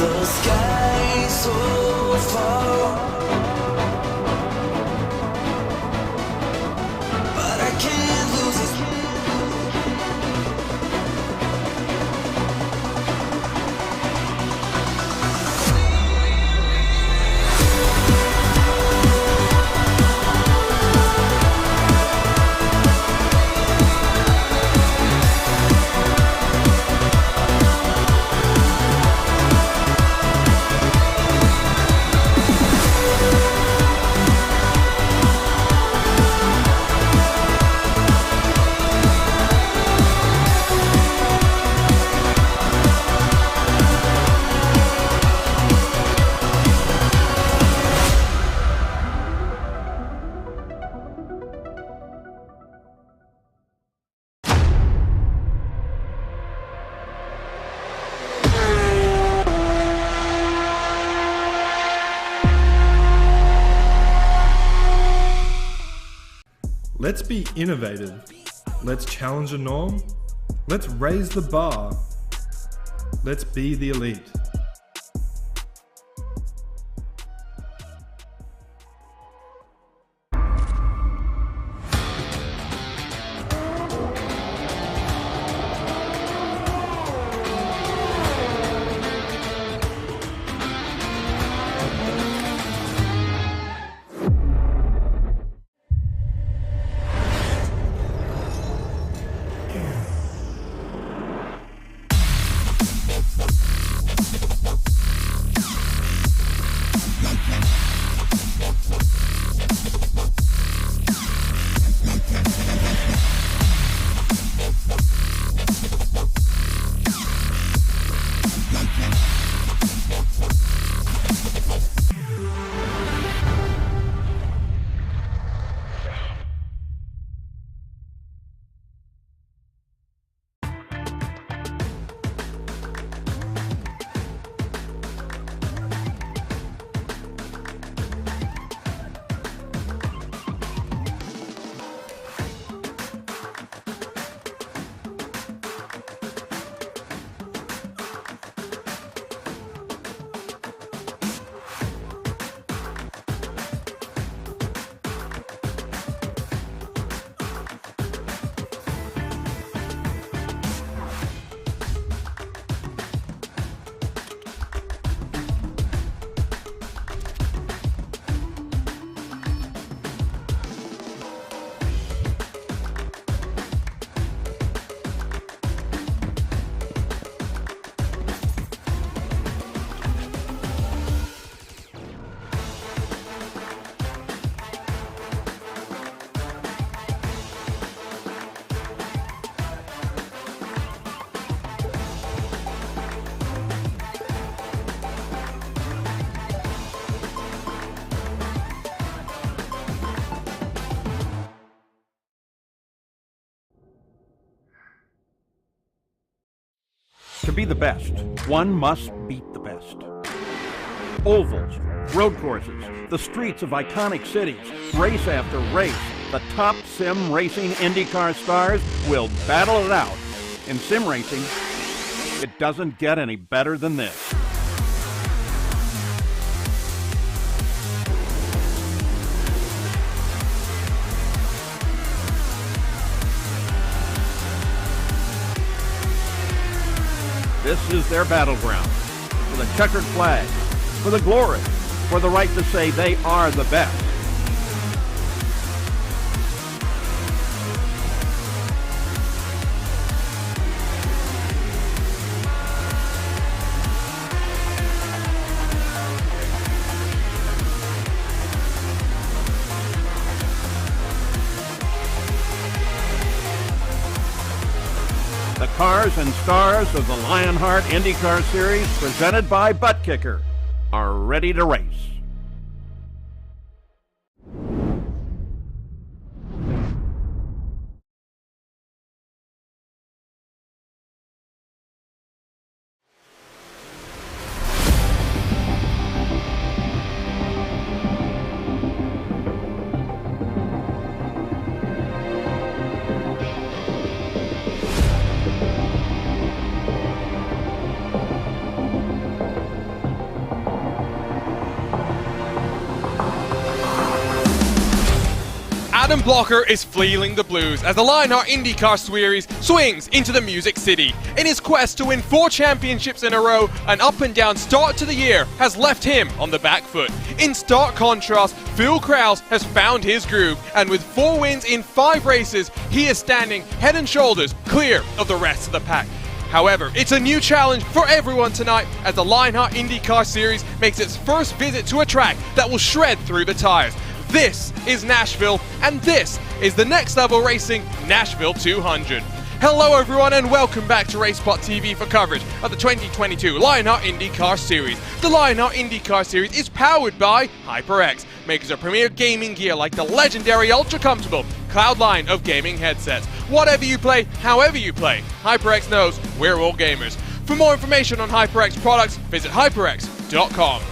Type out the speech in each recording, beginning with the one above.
The sky so far, but I can't lose it. Let's be innovative. Let's challenge a norm. Let's raise the bar. Let's be the elite. To be the best, one must beat the best. Ovals, road courses, the streets of iconic cities, race after race, the top sim racing IndyCar stars will battle it out. In sim racing, it doesn't get any better than this. This is their battleground, for the checkered flag, for the glory, for the right to say they are the best. The cars and stars of the Lionheart IndyCar Series, presented by Butt Kicker, are ready to race. Adam Blocker is feeling the blues as the Lionheart IndyCar Series swings into the Music City. In his quest to win 4 championships in a row, an up-and-down start to the year has left him on the back foot. In stark contrast, Phil Krause has found his groove, and with 4 wins in 5 races, he is standing head and shoulders clear of the rest of the pack. However, it's a new challenge for everyone tonight as the Lionheart IndyCar Series makes its first visit to a track that will shred through the tires. This is Nashville, and this is the Next Level Racing Nashville 200. Hello everyone and welcome back to RaceSpot TV for coverage of the 2022 Lionheart IndyCar Series. The Lionheart IndyCar Series is powered by HyperX, makers of premier gaming gear like the legendary ultra-comfortable Cloud line of gaming headsets. Whatever you play, however you play, HyperX knows we're all gamers. For more information on HyperX products, visit hyperx.com.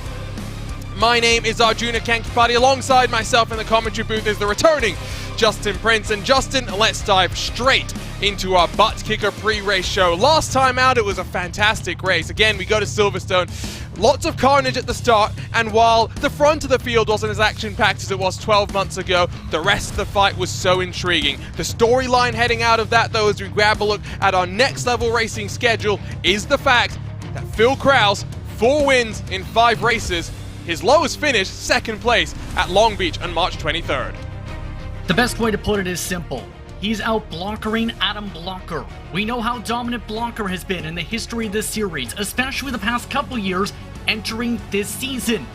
My name is Arjuna Kankipati. Alongside myself in the commentary booth is the returning Justin Prince. And Justin, let's dive straight into our butt kicker pre-race show. Last time out, it was a fantastic race. Again, we go to Silverstone. Lots of carnage at the start, and while the front of the field wasn't as action-packed as it was 12 months ago, the rest of the fight was so intriguing. The storyline heading out of that, though, as we grab a look at our Next Level Racing schedule, is the fact that Phil Krause, 4 wins in 5 races, his lowest finish, 2nd place at Long Beach on March 23rd. The best way to put it is simple. He's out-blockering Adam Blocker. We know how dominant Blocker has been in the history of this series, especially the past couple years entering this season.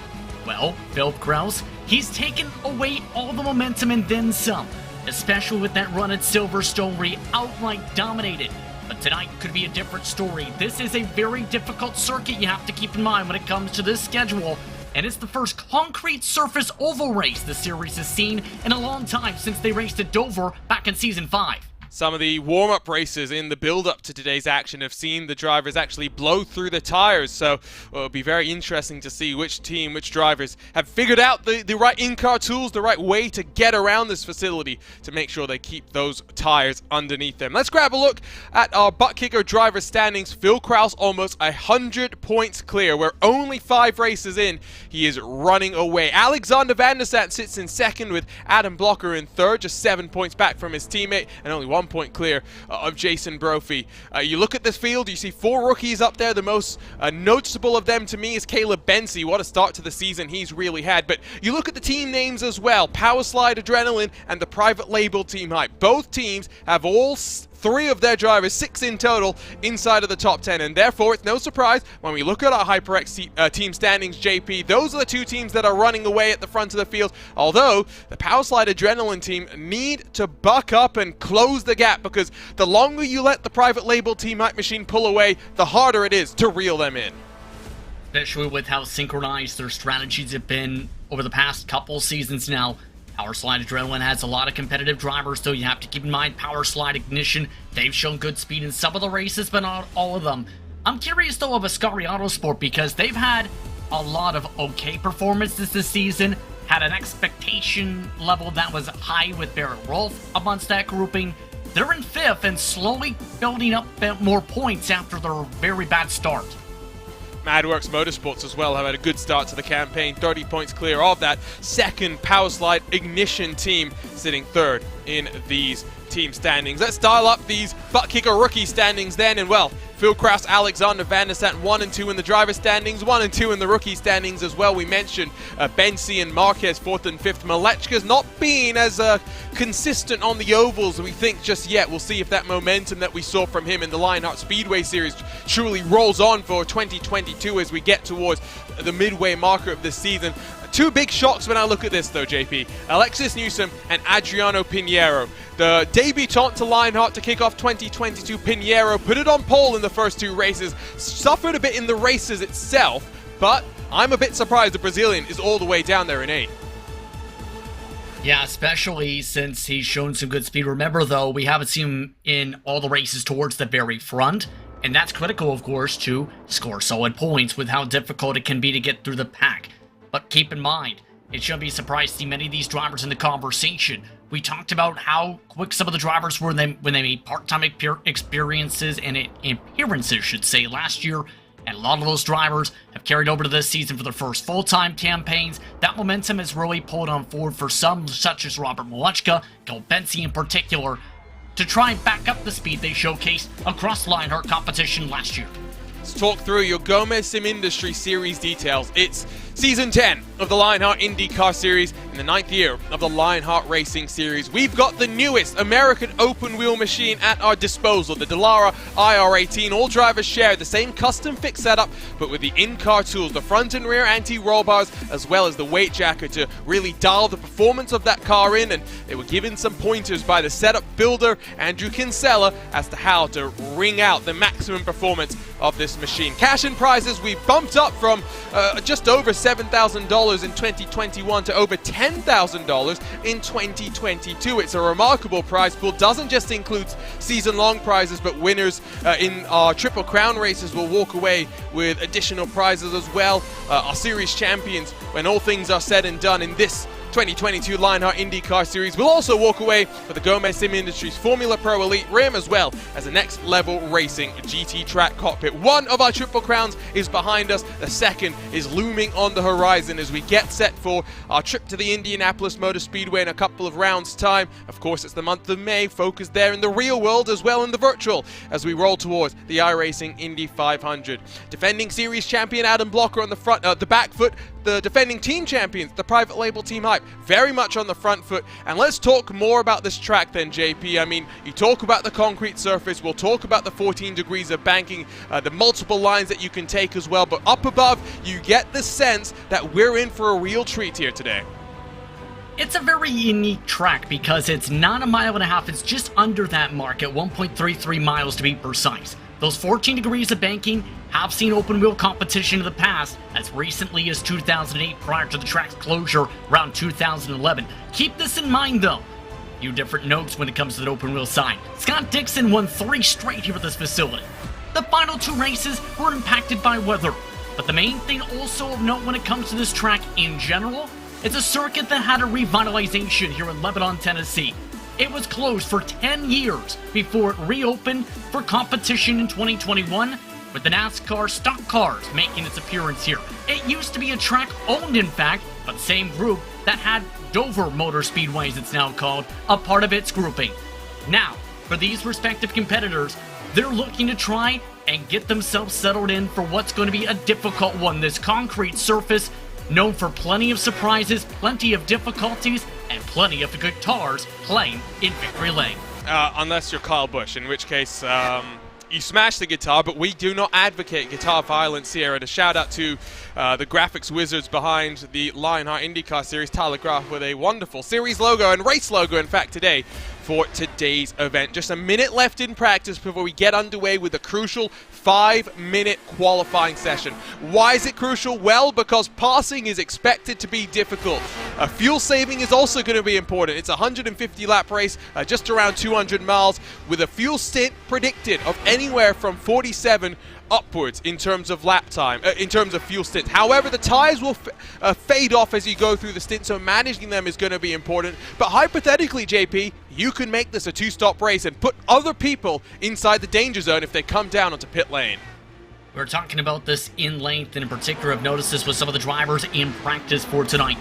Well, Phil Krause, he's taken away all the momentum and then some, especially with that run at Silverstone where he outright dominated. But tonight could be a different story. This is a very difficult circuit you have to keep in mind when it comes to this schedule. And it's the first concrete surface oval race the series has seen in a long time since they raced at Dover back in Season 5. Some of the warm-up races in the build-up to today's action have seen the drivers actually blow through the tires, so it'll be very interesting to see which drivers have figured out the right in-car tools, the right way to get around this facility to make sure they keep those tires underneath them. Let's grab a look at our butt kicker driver standings. Phil Krause almost 100 points clear. We're only 5 races in. He is running away. Alexander Van der Sat sits in 2nd with Adam Blocker in 3rd, just 7 points back from his teammate and only 1 point clear of Jason Brophy. You look at this field, you see 4 rookies up there. The most noticeable of them to me is Caleb Bensi. What a start to the season he's really had. But you look at the team names as well. Powerslide Adrenaline and the private label Team Hype. Both teams have all 3 of their drivers, 6 in total, inside of the top 10. And therefore, it's no surprise when we look at our HyperX team standings, JP, those are the 2 teams that are running away at the front of the field. Although, the Powerslide Adrenaline team need to buck up and close the gap, because the longer you let the private label Team Hype machine pull away, the harder it is to reel them in. Especially with how synchronized their strategies have been over the past couple seasons now. Powerslide Adrenaline has a lot of competitive drivers, though you have to keep in mind Powerslide Ignition. They've shown good speed in some of the races, but not all of them. I'm curious, though, of Ascari Autosport, because they've had a lot of okay performances this season, had an expectation level that was high with Barrett Rolfe amongst that grouping. They're in 5th and slowly building up more points after their very bad start. Madworks Motorsports as well have had a good start to the campaign, 30 points clear of that 2nd Powerslide Ignition team, sitting 3rd in these team standings. Let's dial up these butt kicker rookie standings then, and well, Phil Krause, Alexander Van der Sat 1 and 2 in the driver standings, 1 and 2 in the rookie standings as well. We mentioned Bensi and Marquez 4th and 5th. Malechka's not been as consistent on the ovals we think just yet. We'll see if that momentum that we saw from him in the Lionheart Speedway Series truly rolls on for 2022 as we get towards the midway marker of this season. 2 big shocks when I look at this though, JP. Alexis Newsom and Adriano Pinheiro. The debutant to Lionheart to kick off 2022, Pinheiro put it on pole in the first 2 races, suffered a bit in the races itself, but I'm a bit surprised the Brazilian is all the way down there in 8th. Yeah, especially since he's shown some good speed. Remember, though, we haven't seen him in all the races towards the very front, and that's critical, of course, to score solid points with how difficult it can be to get through the pack. But keep in mind, it shouldn't be a surprise to see many of these drivers in the conversation. We talked about how quick some of the drivers were when they made part-time experiences and appearances, should say, last year and a lot of those drivers have carried over to this season for their first full-time campaigns. That momentum has really pulled on forward for some, such as Robert Malechka, Bensi in particular, to try and back up the speed they showcased across Lionheart competition last year. Let's talk through your Gomez Sim Industry Series details. It's Season 10 of the Lionheart IndyCar Series in the 9th year of the Lionheart Racing Series. We've got the newest American open-wheel machine at our disposal, the Dallara IR18. All drivers share the same custom-fit setup, but with the in-car tools, the front and rear anti-roll bars, as well as the weight jacker to really dial the performance of that car in. And they were given some pointers by the setup builder, Andrew Kinsella, as to how to wring out the maximum performance of this machine. Cash and prizes, we bumped up from just over $7,000 in 2021 to over $10,000 in 2022. It's a remarkable prize pool. Doesn't just include season-long prizes, but winners in our Triple Crown races will walk away with additional prizes as well. Our series champions, when all things are said and done in this 2022 Lionheart IndyCar Series, will also walk away with the Gomez Sim Industries Formula Pro Elite Rim, as well as a next level racing GT track cockpit. One of our Triple Crowns is behind us, the second is looming on the horizon as we get set for our trip to the Indianapolis Motor Speedway in a couple of rounds time. Of course, it's the month of May, focused there in the real world as well in the virtual, as we roll towards the iRacing Indy 500. Defending series champion Adam Blocker on the back foot. The defending team champions, the private label Team Hype, very much on the front foot. And let's talk more about this track then, JP. I mean, you talk about the concrete surface, we'll talk about the 14 degrees of banking, the multiple lines that you can take as well, but up above, you get the sense that we're in for a real treat here today. It's a very unique track because it's not a mile and a half, it's just under that mark at 1.33 miles to be precise. Those 14 degrees of banking have seen open wheel competition in the past, as recently as 2008 prior to the track's closure around 2011. Keep this in mind though. A few different notes when it comes to the open wheel side. Scott Dixon won 3 straight here at this facility. The final 2 races were impacted by weather, but the main thing also of note when it comes to this track in general, it's a circuit that had a revitalization here in Lebanon, Tennessee. It was closed for 10 years before it reopened for competition in 2021, with the NASCAR stock cars making its appearance here. It used to be a track owned, in fact, by the same group that had Dover Motor Speedway, as it's now called, a part of its grouping. Now, for these respective competitors, they're looking to try and get themselves settled in for what's going to be a difficult one. This concrete surface, known for plenty of surprises, plenty of difficulties, and plenty of guitars playing in victory lane. Unless you're Kyle Busch, in which case you smash the guitar, but we do not advocate guitar violence here. And a shout out to the graphics wizards behind the Lionheart IndyCar Series, Tyler Graff, with a wonderful series logo and race logo, in fact, today for today's event. Just a minute left in practice before we get underway with the crucial 5-minute qualifying session. Why is it crucial? Well, because passing is expected to be difficult. Fuel saving is also going to be important. It's a 150 lap race, just around 200 miles, with a fuel stint predicted of anywhere from 47 upwards in terms of lap time, in terms of fuel stint. However, the tires will fade off as you go through the stint, so managing them is going to be important. But hypothetically, JP, you can make this a 2-stop race and put other people inside the danger zone if they come down onto pit lane. We're talking about this in length, and in particular, I've noticed this with some of the drivers in practice for tonight.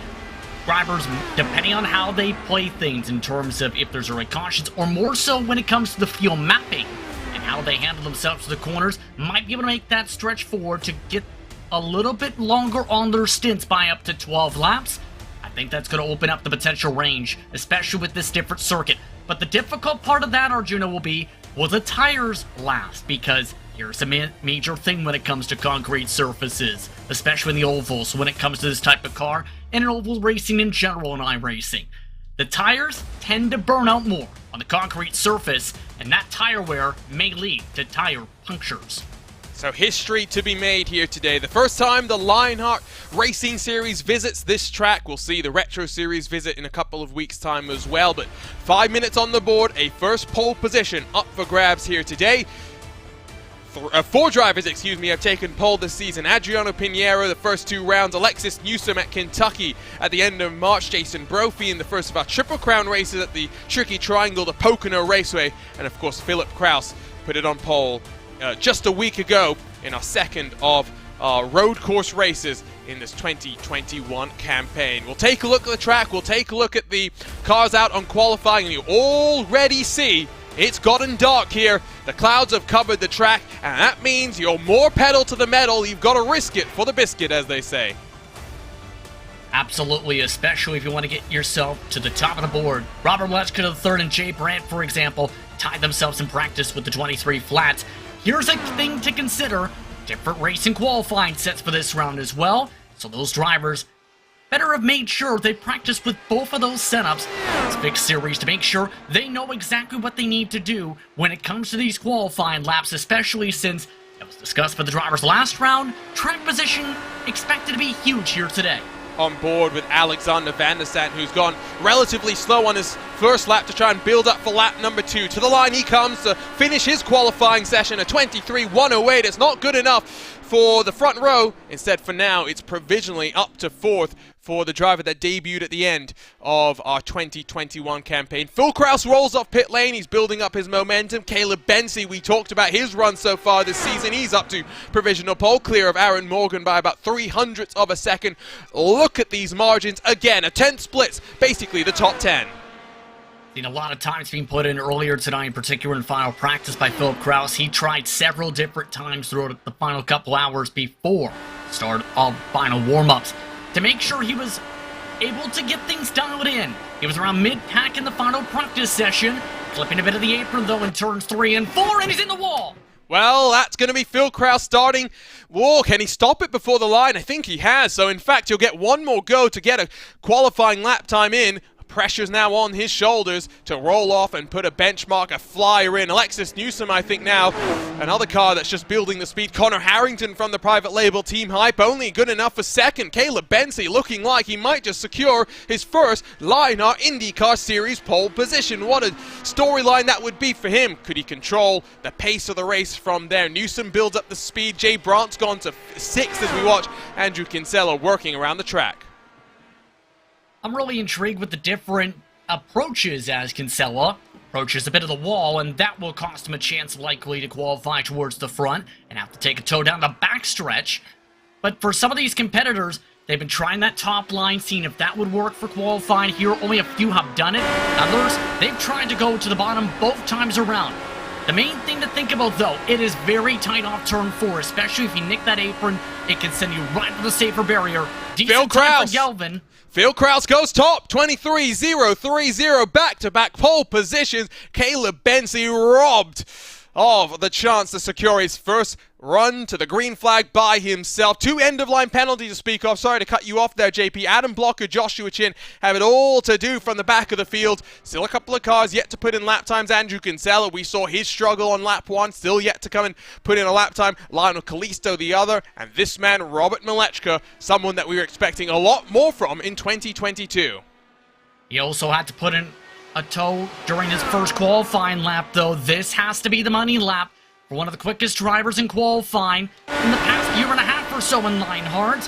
Drivers, depending on how they play things in terms of if there's a cautions, or more so when it comes to the fuel mapping, and how they handle themselves to the corners, might be able to make that stretch forward to get a little bit longer on their stints by up to 12 laps. I think that's going to open up the potential range, especially with this different circuit. But the difficult part of that, Arjuna, will the tires last? Because here's a major thing when it comes to concrete surfaces, especially in the ovals, when it comes to this type of car, and in oval racing in general and iRacing. The tires tend to burn out more on the concrete surface, and that tire wear may lead to tire punctures. So history to be made here today. The first time the Lionheart Racing Series visits this track. We'll see the Retro Series visit in a couple of weeks' time as well. But 5 minutes on the board, a first pole position up for grabs here today. 4 drivers, have taken pole this season. Adriano Pinheiro, the first 2 rounds. Alexis Newsom at Kentucky at the end of March. Jason Brophy in the first of our Triple Crown races at the Tricky Triangle, the Pocono Raceway. And of course, Philip Kraus put it on pole just a week ago in our second of our road course races in this 2021 campaign. We'll take a look at the track, we'll take a look at the cars out on qualifying, and you already see it's gotten dark here. The clouds have covered the track, and that means you're more pedal to the metal. You've got to risk it for the biscuit, as they say. Absolutely, especially if you want to get yourself to the top of the board. Robert Malechka to the third and Jay Brandt, for example, tied themselves in practice with the 23 flats. Here's a thing to consider. Different racing qualifying sets for this round as well, so those drivers better have made sure they practiced with both of those setups. It's big series to make sure they know exactly what they need to do when it comes to these qualifying laps, especially since it was discussed for the drivers last round. Track position expected to be huge here today. On board with Alexander Van der Sant, who's gone relatively slow on his first lap to try and build up for lap number 2. To the line he comes to finish his qualifying session, a 23.108. It's not good enough for the front row. Instead, for now, it's provisionally up to 4th for the driver that debuted at the end of our 2021 campaign. Phil Kraus rolls off pit lane. He's building up his momentum. Caleb Bensi, we talked about his run so far this season. He's up to provisional pole, clear of Aaron Morgan by about 0.03 of a second. Look at these margins. Again, a 10th splits, basically the top 10. Seen a lot of times being put in earlier tonight, in particular in final practice by Philip Kraus. He tried several different times throughout the final couple hours before the start of final warm-ups to make sure he was able to get things dialed in. He was around mid-pack in the final practice session, clipping a bit of the apron though in turns 3 and 4, and he's in the wall. Well, that's going to be Phil Kraus starting. Whoa, can he stop it before the line? I think he has. So, in fact, he'll get one more go to get a qualifying lap time in. Pressure's now on his shoulders to roll off and put a benchmark, a flyer in. Alexis Newsom, I think now, another car that's just building the speed. Connor Harrington from the private label Team Hype, only good enough for second. Caleb Bensi looking like he might just secure his first Lionheart IndyCar Series pole position. What a storyline that would be for him. Could he control the pace of the race from there? Newsom builds up the speed. Jay Brandt's gone to 6th as we watch Andrew Kinsella working around the track. I'm really intrigued with the different approaches as Kinsella approaches a bit of the wall, and that will cost him a chance likely to qualify towards the front and have to take a tow down the backstretch. But for some of these competitors, they've been trying that top line, seeing if that would work for qualifying here. Only a few have done it. Others, they've tried to go to the bottom both times around. The main thing to think about, though, it is very tight off turn 4, especially if you nick that apron. It can send you right to the safer barrier. Phil Kraus. For Galvin. Phil Kraus goes top, 23.030, back-to-back pole positions. Caleb Bensi robbed of the chance to secure his first run to the green flag by himself. 2 end-of-line penalties to speak of. Sorry to cut you off there, JP. Adam Blocker, Joshua Chin have it all to do from the back of the field. Still a couple of cars yet to put in lap times. Andrew Kinsella, we saw his struggle on lap 1, still yet to come and put in a lap time. Lionel Kalisto the other, and this man, Robert Malechka, someone that we were expecting a lot more from in 2022. He also had to put in a tow during his first qualifying lap, though. This has to be the money lap for one of the quickest drivers in qualifying in the past year and a half or so in Lionheart.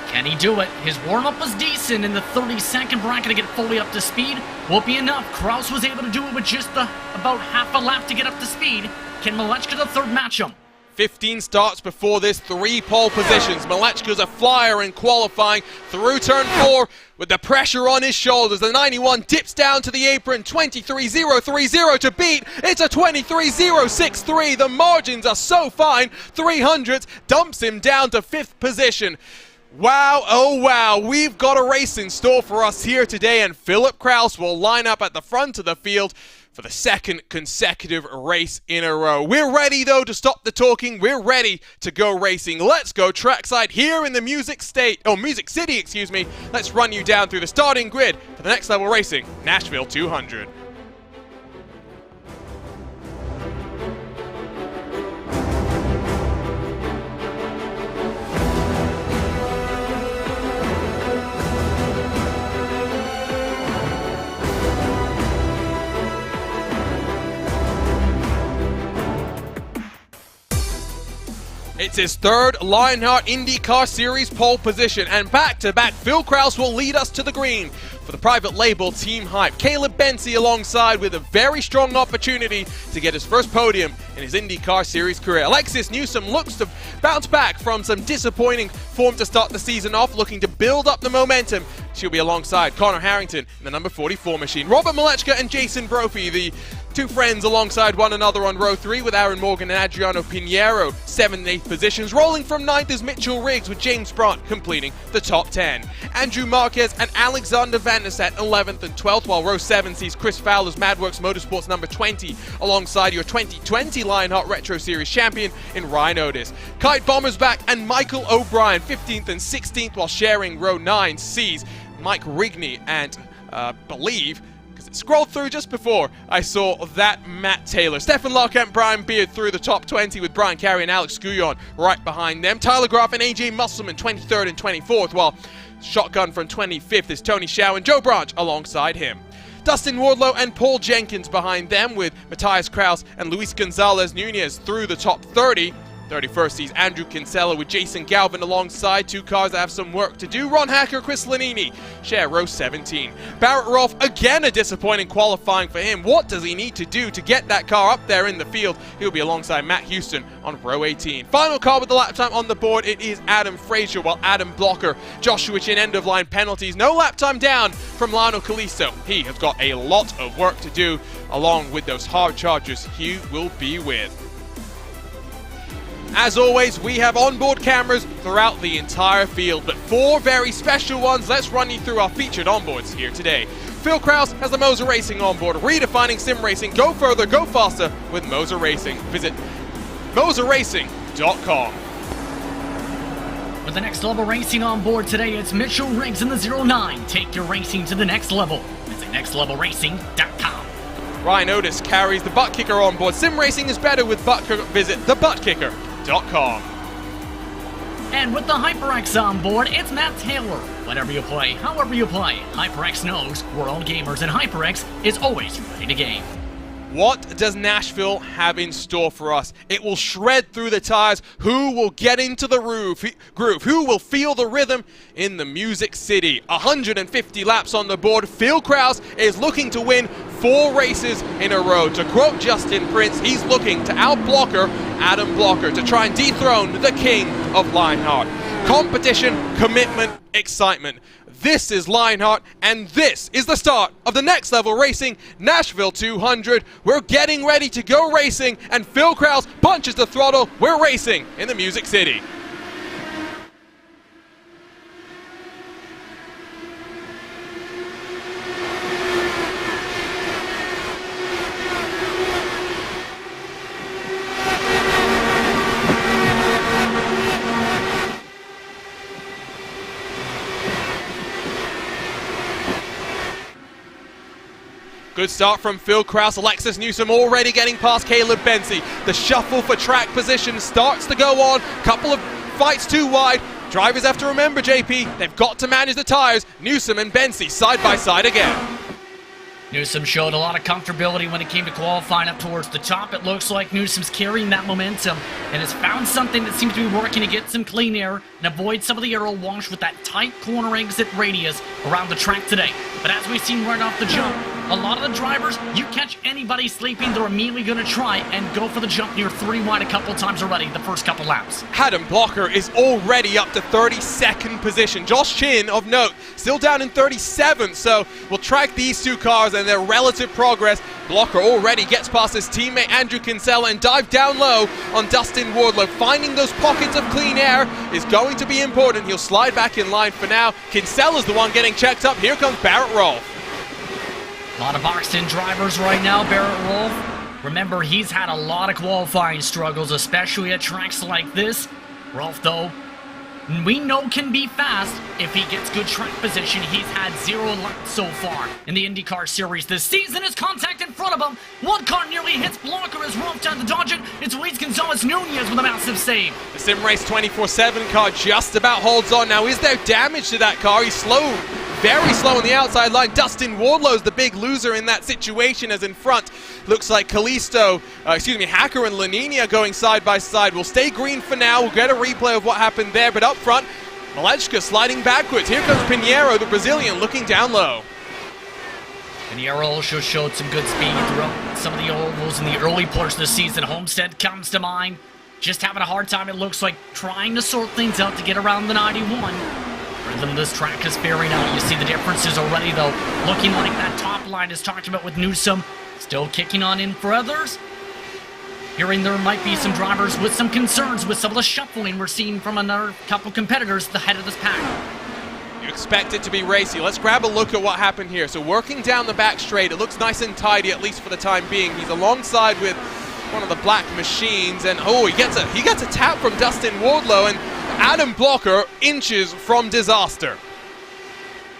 Can he do it? His warm-up was decent in the 30-second bracket to get fully up to speed. Won't be enough. Kraus was able to do it with just about half a lap to get up to speed. Can Malechka the third match him? 15 starts before this, 3 pole positions. Malechka's a flyer in qualifying through turn 4 with the pressure on his shoulders. The 91 dips down to the apron, 23.030 to beat. It's a 23.063. The margins are so fine. 300 dumps him down to 5th position. Wow, oh wow, we've got a race in store for us here today, and Philip Kraus will line up at the front of the field for the second consecutive race in a row. We're ready, though, to stop the talking. We're ready to go racing. Let's go trackside here in the Music City, excuse me. Let's run you down through the starting grid for the next level racing, Nashville 200. It's his third Lionheart IndyCar Series pole position, and back-to-back Phil Kraus will lead us to the green. for the private label Team Hype. Caleb Bensi alongside with a very strong opportunity to get his first podium in his IndyCar Series career. Alexis Newsom looks to bounce back from some disappointing form to start the season off, looking to build up the momentum. She'll be alongside Connor Harrington in the number 44 machine. Robert Malechka and Jason Brophy, the two friends alongside one another on row 3 with Aaron Morgan and Adriano Pinheiro, 7th and 8th positions. Rolling from 9th is Mitchell Riggs with James Brandt completing the top 10. Andrew Marquez and Alexander Van der Sat 11th and 12th, while row 7 sees Chris Fowler's Madworks Motorsports number 20 alongside your 2020 Lionheart Retro Series champion in Ryan Otis. Kite Bombers back and Michael O'Brien 15th and 16th, while sharing row 9 sees Mike Rigney and believe, scrolled through just before I saw that, Matt Taylor. Stefan Locke and Brian Beard through the top 20 with Brian Carey and Alex Guyon right behind them. Tyler Graff and AJ Musselman 23rd and 24th, while shotgun from 25th is Tony Shaw and Joe Branch alongside him. Dustin Wardlow and Paul Jenkins behind them with Matthias Kraus and Luis Gonzalez Nunez through the top 30. 31st sees Andrew Kinsella with Jason Galvin alongside two cars that have some work to do. Ron Hacker, Chris Lanini share row 17. Barrett Rolfe, again a disappointing qualifying for him. What does he need to do to get that car up there in the field? He'll be alongside Matt Houston on row 18. Final car with the lap time on the board, it is Adam Frazier, while Adam Blocker, Joshua Chin end of line penalties. No lap time down from Lionel Kalisto. He has got a lot of work to do along with those hard chargers he will be with. As always, we have onboard cameras throughout the entire field, but 4 very special ones. Let's run you through our featured onboards here today. Phil Kraus has the Moser Racing onboard, redefining sim racing. Go further, go faster with Moser Racing. Visit moserracing.com. With the Next Level Racing on board today, it's Mitchell Riggs in the 09. Take your racing to the next level. Visit nextlevelracing.com. Ryan Otis carries the butt kicker on board. Sim racing is better with butt kicker. Visit thebuttkicker.com. And with the HyperX on board, it's Matt Taylor. Whatever you play, however you play, HyperX knows we're all gamers, and HyperX is always ready to game. What does Nashville have in store for us? It will shred through the tires. Who will get into the groove? Who will feel the rhythm in the Music City? 150 laps on the board. Phil Kraus is looking to win 4 races in a row. To quote Justin Prince, he's looking to outblocker Adam Blocker to try and dethrone the king of Lionheart. Competition, commitment, excitement. This is Lionheart, and this is the start of the Next Level Racing Nashville 200. We're getting ready to go racing, and Phil Kraus punches the throttle. We're racing in the Music City. Good start from Phil Kraus. Alexis Newsom already getting past Caleb Bensi. The shuffle for track position starts to go on. Couple of fights too wide. Drivers have to remember, JP, they've got to manage the tires. Newsom and Bensi side by side again. Newsom showed a lot of comfortability when it came to qualifying up towards the top. It looks like Newsom's carrying that momentum and has found something that seems to be working to get some clean air and avoid some of the aero wash with that tight corner exit radius around the track today. But as we've seen right off the jump, a lot of the drivers, you catch anybody sleeping, they're immediately going to try and go for the jump near 3 wide a couple times already the first couple laps. Adam Blocker is already up to 32nd position. Josh Chin, of note, still down in 37th, so we'll track these two cars and their relative progress. Blocker already gets past his teammate Andrew Kinsella and dive down low on Dustin Wardlow. Finding those pockets of clean air is going to be important. He'll slide back in line for now. Kinsella's the one getting checked up. Here comes Barrett Rolfe. A lot of boxed-in drivers right now, Barrett Rolfe. Remember, he's had a lot of qualifying struggles, especially at tracks like this. Rolfe, though, we know can be fast if he gets good track position. He's had 0 laps so far in the IndyCar Series this season. His contact in front of him. One car nearly hits Blocker as Rolfe tries to dodge it. It's Luis Gonzalez Nunez with a massive save. The Sim Race 24/7 car just about holds on. Now, is there damage to that car? He's slow. Very slow on the outside line. Dustin Wardlow's the big loser in that situation, as in front looks like Hacker and Laninia going side by side. We'll stay green for now. We'll get a replay of what happened there, but up front, Malechka sliding backwards. Here comes Pinheiro, the Brazilian, looking down low. Pinheiro also showed some good speed throughout some of the ovals in the early portion of the season. Homestead comes to mind. Just having a hard time, it looks like, trying to sort things out to get around the 91. Rhythm this track is bearing out. You see the differences already, though. Looking like that top line is talked about with Newsom. Still kicking on in for others. Hearing there might be some drivers with some concerns with some of the shuffling we're seeing from another couple competitors at the head of this pack. You expect it to be racy. Let's grab a look at what happened here. So working down the back straight, it looks nice and tidy, at least for the time being. He's alongside with one of the black machines, and he gets a tap from Dustin Wardlow, and Adam Blocker inches from disaster.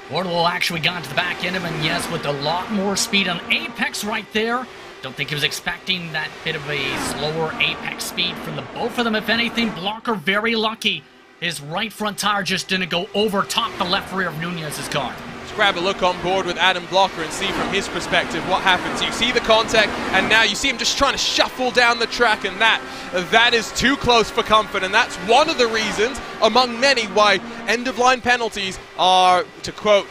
Wardlow actually got to the back end of him, and yes, with a lot more speed on Apex right there. Don't think he was expecting that bit of a slower Apex speed from the both of them. If anything, Blocker very lucky. His right front tire just didn't go over top the left rear of Nunez's car. Let's grab a look on board with Adam Blocker and see from his perspective what happens. You see the contact, and now you see him just trying to shuffle down the track, and that is too close for comfort, and that's one of the reasons, among many, why end-of-line penalties are, to quote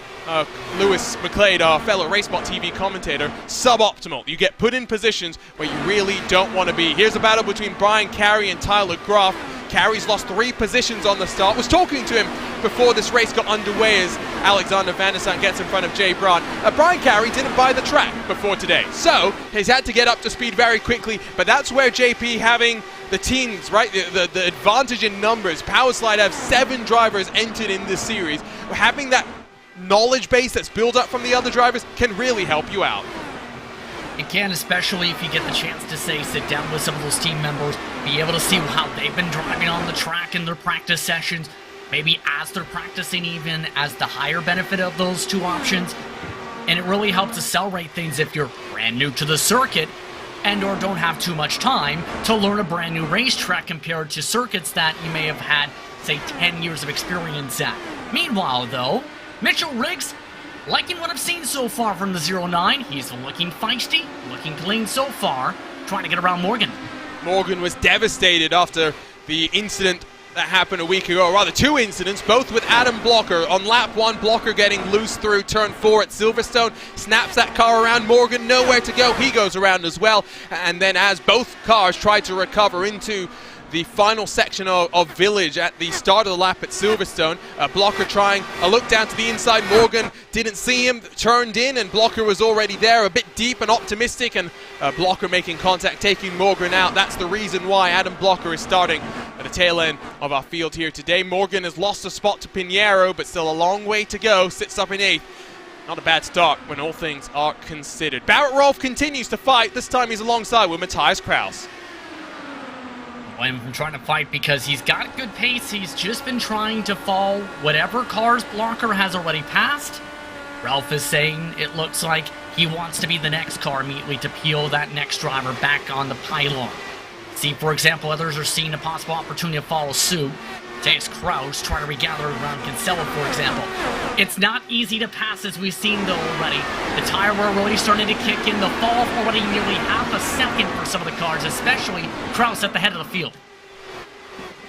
Lewis McClade, our fellow RaceBot TV commentator, suboptimal. You get put in positions where you really don't want to be. Here's a battle between Brian Carey and Tyler Groff. Carey's lost 3 positions on the start. Was talking to him before this race got underway as Alexander Van der Sant gets in front of Jay Braun. Brian Carey didn't buy the track before today, so he's had to get up to speed very quickly, but that's where JP having the teams, right, the advantage in numbers. Powerslide have 7 drivers entered in this series. Having that knowledge base that's built up from the other drivers can really help you out. It can, especially if you get the chance to, say, sit down with some of those team members, be able to see how they've been driving on the track in their practice sessions, maybe as they're practicing even as the higher benefit of those 2 options. And it really helps accelerate things if you're brand new to the circuit and or don't have too much time to learn a brand new racetrack compared to circuits that you may have had, say, 10 years of experience at. Meanwhile, though, Mitchell Riggs, liking what I've seen so far from the 09. He's looking feisty, looking clean so far, trying to get around Morgan. Morgan was devastated after the incident that happened a week ago, or rather 2 incidents, both with Adam Blocker. On lap 1, Blocker getting loose through turn 4 at Silverstone, snaps that car around. Morgan nowhere to go, he goes around as well, and then as both cars try to recover into the final section of Village at the start of the lap at Silverstone, Blocker trying a look down to the inside. Morgan didn't see him, turned in, and Blocker was already there, a bit deep and optimistic, and Blocker making contact, taking Morgan out. That's the reason why Adam Blocker is starting at the tail end of our field here today. Morgan has lost a spot to Pinheiro, but still a long way to go, sits up in 8th. Not a bad start when all things are considered. Barrett Rolfe continues to fight. This time he's alongside with Matthias Kraus. I'm trying to fight because he's got good pace. He's just been trying to fall whatever cars Blocker has already passed. Ralph is saying it looks like he wants to be the next car immediately to peel that next driver back on the pylon. See, for example, others are seeing a possible opportunity to follow suit. Matthias Kraus trying to regather around Kinsella, for example. It's not easy to pass, as we've seen, though, already. The tire wear really starting to kick in. The fall already nearly half a second for some of the cars, especially Kraus at the head of the field.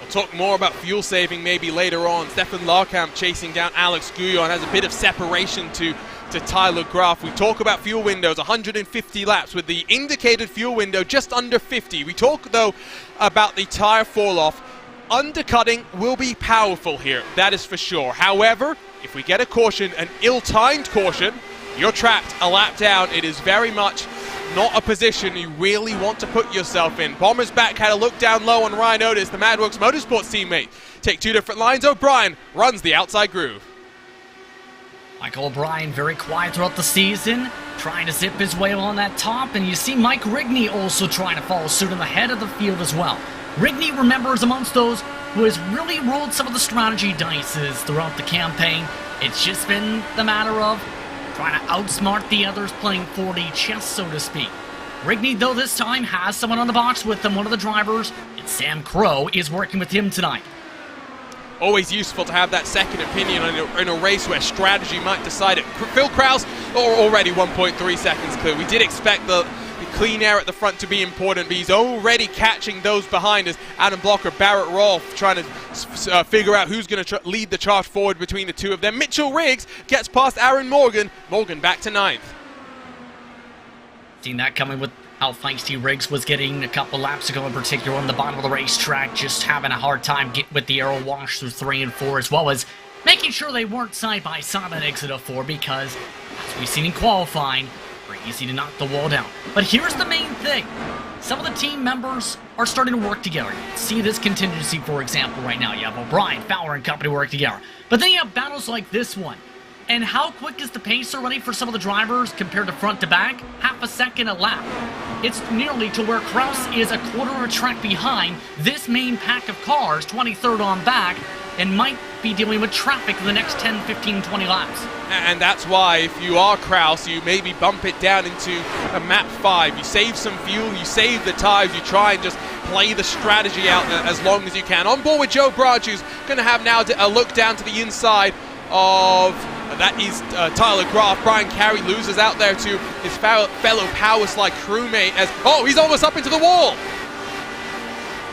We'll talk more about fuel saving maybe later on. Stefan Larkamp chasing down Alex Gouillon has a bit of separation to Tyler Graff. We talk about fuel windows, 150 laps with the indicated fuel window just under 50. We talk, though, about the tire fall-off. Undercutting will be powerful here, that is for sure. However, if we get a caution, an ill-timed caution, you're trapped a lap down. It is very much not a position you really want to put yourself in. Bomber's back had a look down low on Ryan Otis, the Madworks Motorsports teammate. Take 2 different lines. O'Brien runs the outside groove. Michael O'Brien very quiet throughout the season, trying to zip his way along that top, and you see Mike Rigney also trying to follow suit in the head of the field as well. Rigney, remember, is amongst those who has really rolled some of the strategy dices throughout the campaign. It's just been the matter of trying to outsmart the others, playing 4D chess, so to speak. Rigney, though, this time has someone on the box with him. One of the drivers, and Sam Crow, is working with him tonight. Always useful to have that second opinion in a race where strategy might decide it. Phil Kraus, already 1.3 seconds clear. We did expect the clean air at the front to be important, but he's already catching those behind us. Adam Blocker, Barrett Rolfe trying to figure out who's going to lead the charge forward between the two of them. Mitchell Riggs gets past Aaron Morgan. Morgan back to 9th. Seen that coming with how feisty Riggs was getting a couple laps ago, in particular on the bottom of the racetrack, just having a hard time with the aero wash through 3 and 4, as well as making sure they weren't side by side on exit of 4, because, as we've seen in qualifying, very easy to knock the wall down. But here's the main thing. Some of the team members are starting to work together. See this contingency, for example, right now. You have O'Brien, Fowler, and company work together. But then you have battles like this one. And how quick is the pace already for some of the drivers compared to front to back? Half a second a lap. It's nearly to where Kraus is a quarter of a track behind this main pack of cars, 23rd on back, and might be dealing with traffic in the next 10, 15, 20 laps. And that's why, if you are Kraus, you maybe bump it down into a map 5. You save some fuel, you save the tires, you try and just play the strategy out as long as you can. On board with Joe Branch, who's going to have now a look down to the inside of... that is Tyler Graf. Brian Carey loses out there to his fellow Power Slide crewmate as... oh, he's almost up into the wall!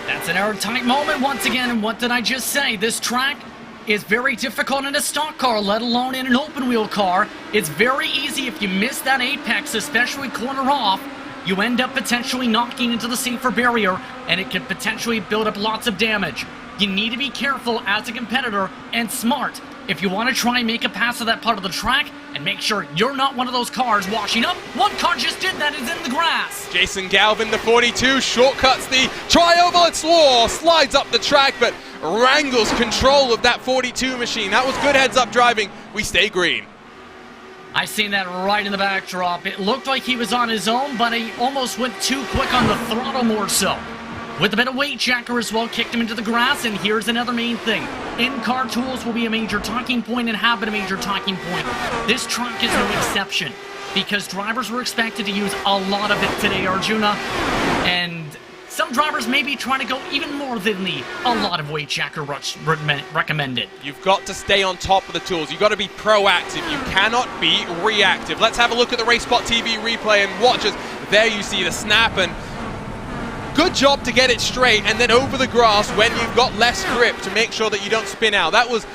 That's an airtight moment once again, and what did I just say? This track is very difficult in a stock car, let alone in an open wheel car. It's very easy if you miss that apex, especially corner off. You end up potentially knocking into the safer barrier, and it can potentially build up lots of damage. You need to be careful as a competitor and smart if you want to try and make a pass of that part of the track, and make sure you're not one of those cars washing up. One car just did that, is in the grass. Jason Galvin, the 42, shortcuts the tri-oval and slides up the track, but wrangles control of that 42 machine. That was good heads-up driving. We stay green. I seen that right in the backdrop. It looked like he was on his own, but he almost went too quick on the throttle more so. With a bit of weight checker as well, kicked him into the grass, and here's another main thing. In-car tools will be a major talking point and have been a major talking point. This track is no exception, because drivers were expected to use a lot of it today, Arjuna, and some drivers may be trying to go even more than the a lot of weight checker recommended. You've got to stay on top of the tools. You've got to be proactive. You cannot be reactive. Let's have a look at the RaceSpot TV replay and watch us. There you see the snap, and good job to get it straight and then over the grass when you've got less grip to make sure that you don't spin out. That was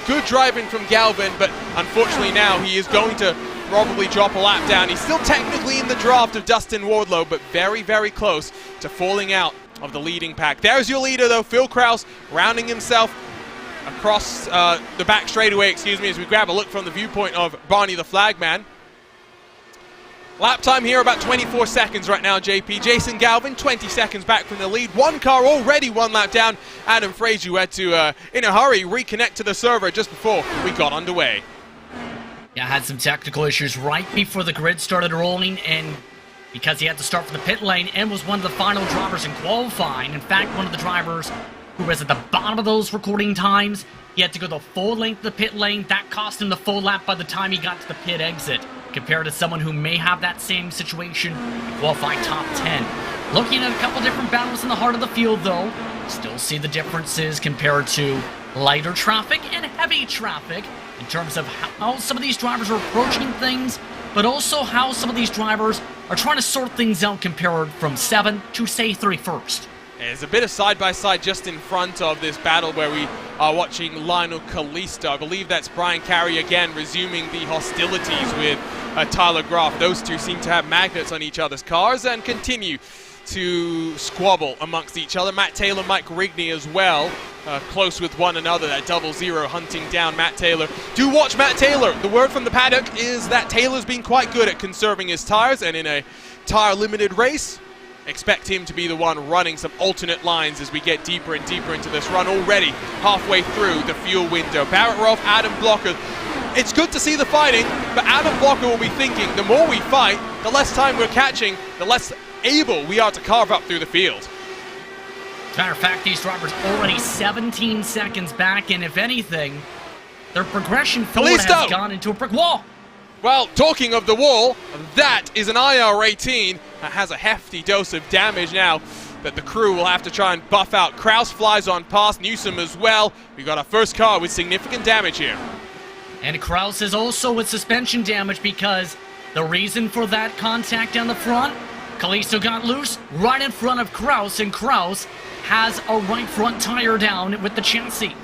good driving from Galvin, but unfortunately now he is going to probably drop a lap down. He's still technically in the draft of Dustin Wardlow, but very, very close to falling out of the leading pack. There's your leader, though, Phil Kraus, rounding himself across the back straightaway, as we grab a look from the viewpoint of Barney the Flagman. Lap time here about 24 seconds right now, JP. Jason Galvin, 20 seconds back from the lead. One car already 1 lap down. Adam Frazier had to, in a hurry, reconnect to the server just before we got underway. Yeah, had some technical issues right before the grid started rolling, and because he had to start from the pit lane and was one of the final drivers in qualifying. In fact, one of the drivers who was at the bottom of those recording times, he had to go the full length of the pit lane. That cost him the full lap by the time he got to the pit exit, compared to someone who may have that same situation and qualify top 10. Looking at a couple different battles in the heart of the field, though, still see the differences compared to lighter traffic and heavy traffic in terms of how some of these drivers are approaching things, but also how some of these drivers are trying to sort things out compared from 7 to, say, 31st. There's a bit of side-by-side just in front of this battle where we are watching Lionel Kalisto. I believe that's Brian Carey again resuming the hostilities with Tyler Graf. Those two seem to have magnets on each other's cars and continue to squabble amongst each other. Matt Taylor, Mike Rigney as well, close with one another. That 0-0 hunting down Matt Taylor. Do watch Matt Taylor. The word from the paddock is that Taylor's been quite good at conserving his tires, and in a tire-limited race, expect him to be the one running some alternate lines as we get deeper and deeper into this run. Already halfway through the fuel window. Barrett Rolfe, Adam Blocker. It's good to see the fighting, but Adam Blocker will be thinking the more we fight, the less time we're catching, the less able we are to carve up through the field. As a matter of fact, these drivers already 17 seconds back, and if anything, their progression forward has gone into a brick wall. Well, talking of the wall, that is an IR-18 that has a hefty dose of damage now that the crew will have to try and buff out. Kraus flies on past, Newsom as well. We've got our first car with significant damage here. And Kraus is also with suspension damage because the reason for that contact down the front, Kalisto got loose right in front of Kraus, and Kraus has a right front tire down with the chassis.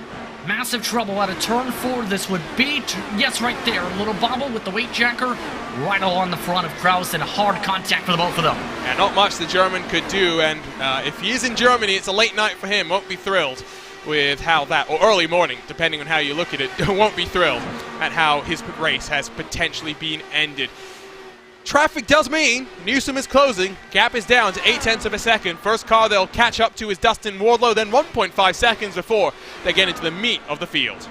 Massive trouble out of turn 4. This would be, yes, right there. A little bobble with the weight jacker right along the front of Kraus and hard contact for the both of them. Yeah, not much the German could do, and if he is in Germany, it's a late night for him. Won't be thrilled with how that, or early morning, depending on how you look at it, won't be thrilled at how his race has potentially been ended. Traffic does mean Newsom is closing. Gap is down to 0.8 of a second. First car they'll catch up to is Dustin Wardlow, then 1.5 seconds before they get into the meat of the field.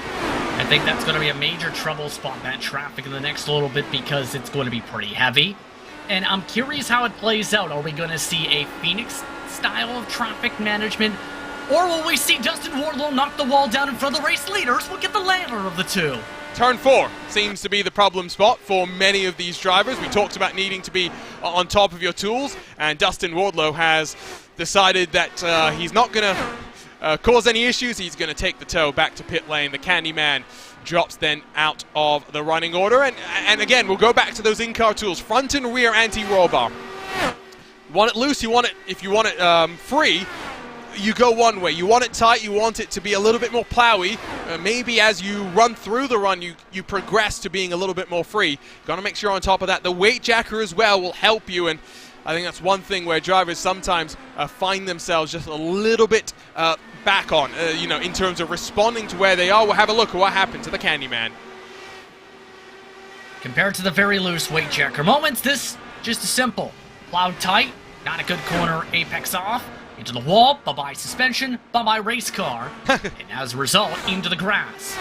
I think that's going to be a major trouble spot, that traffic, in the next little bit, because it's going to be pretty heavy. And I'm curious how it plays out. Are we going to see a Phoenix style of traffic management? Or will we see Dustin Wardlow knock the wall down in front of the race leaders? We'll get the latter of the two. Turn 4 seems to be the problem spot for many of these drivers. We talked about needing to be on top of your tools, and Dustin Wardlow has decided that he's not going to cause any issues. He's going to take the tow back to pit lane. The Candyman drops then out of the running order. And again, we'll go back to those in-car tools. Front and rear anti-roll bar. You want it loose, if you want it free, you go one way. You want it tight, you want it to be a little bit more plowy. Maybe as you run through the run, you progress to being a little bit more free. Got to make sure on top of that. The weight jacker as well will help you, and I think that's one thing where drivers sometimes find themselves just a little bit back on, in terms of responding to where they are. We'll have a look at what happened to the Candyman. Compared to the very loose weight jacker moments, this just as simple. Plowed tight, not a good corner, apex off. Into the wall, bye-bye suspension, bye-bye race car, and as a result, into the grass.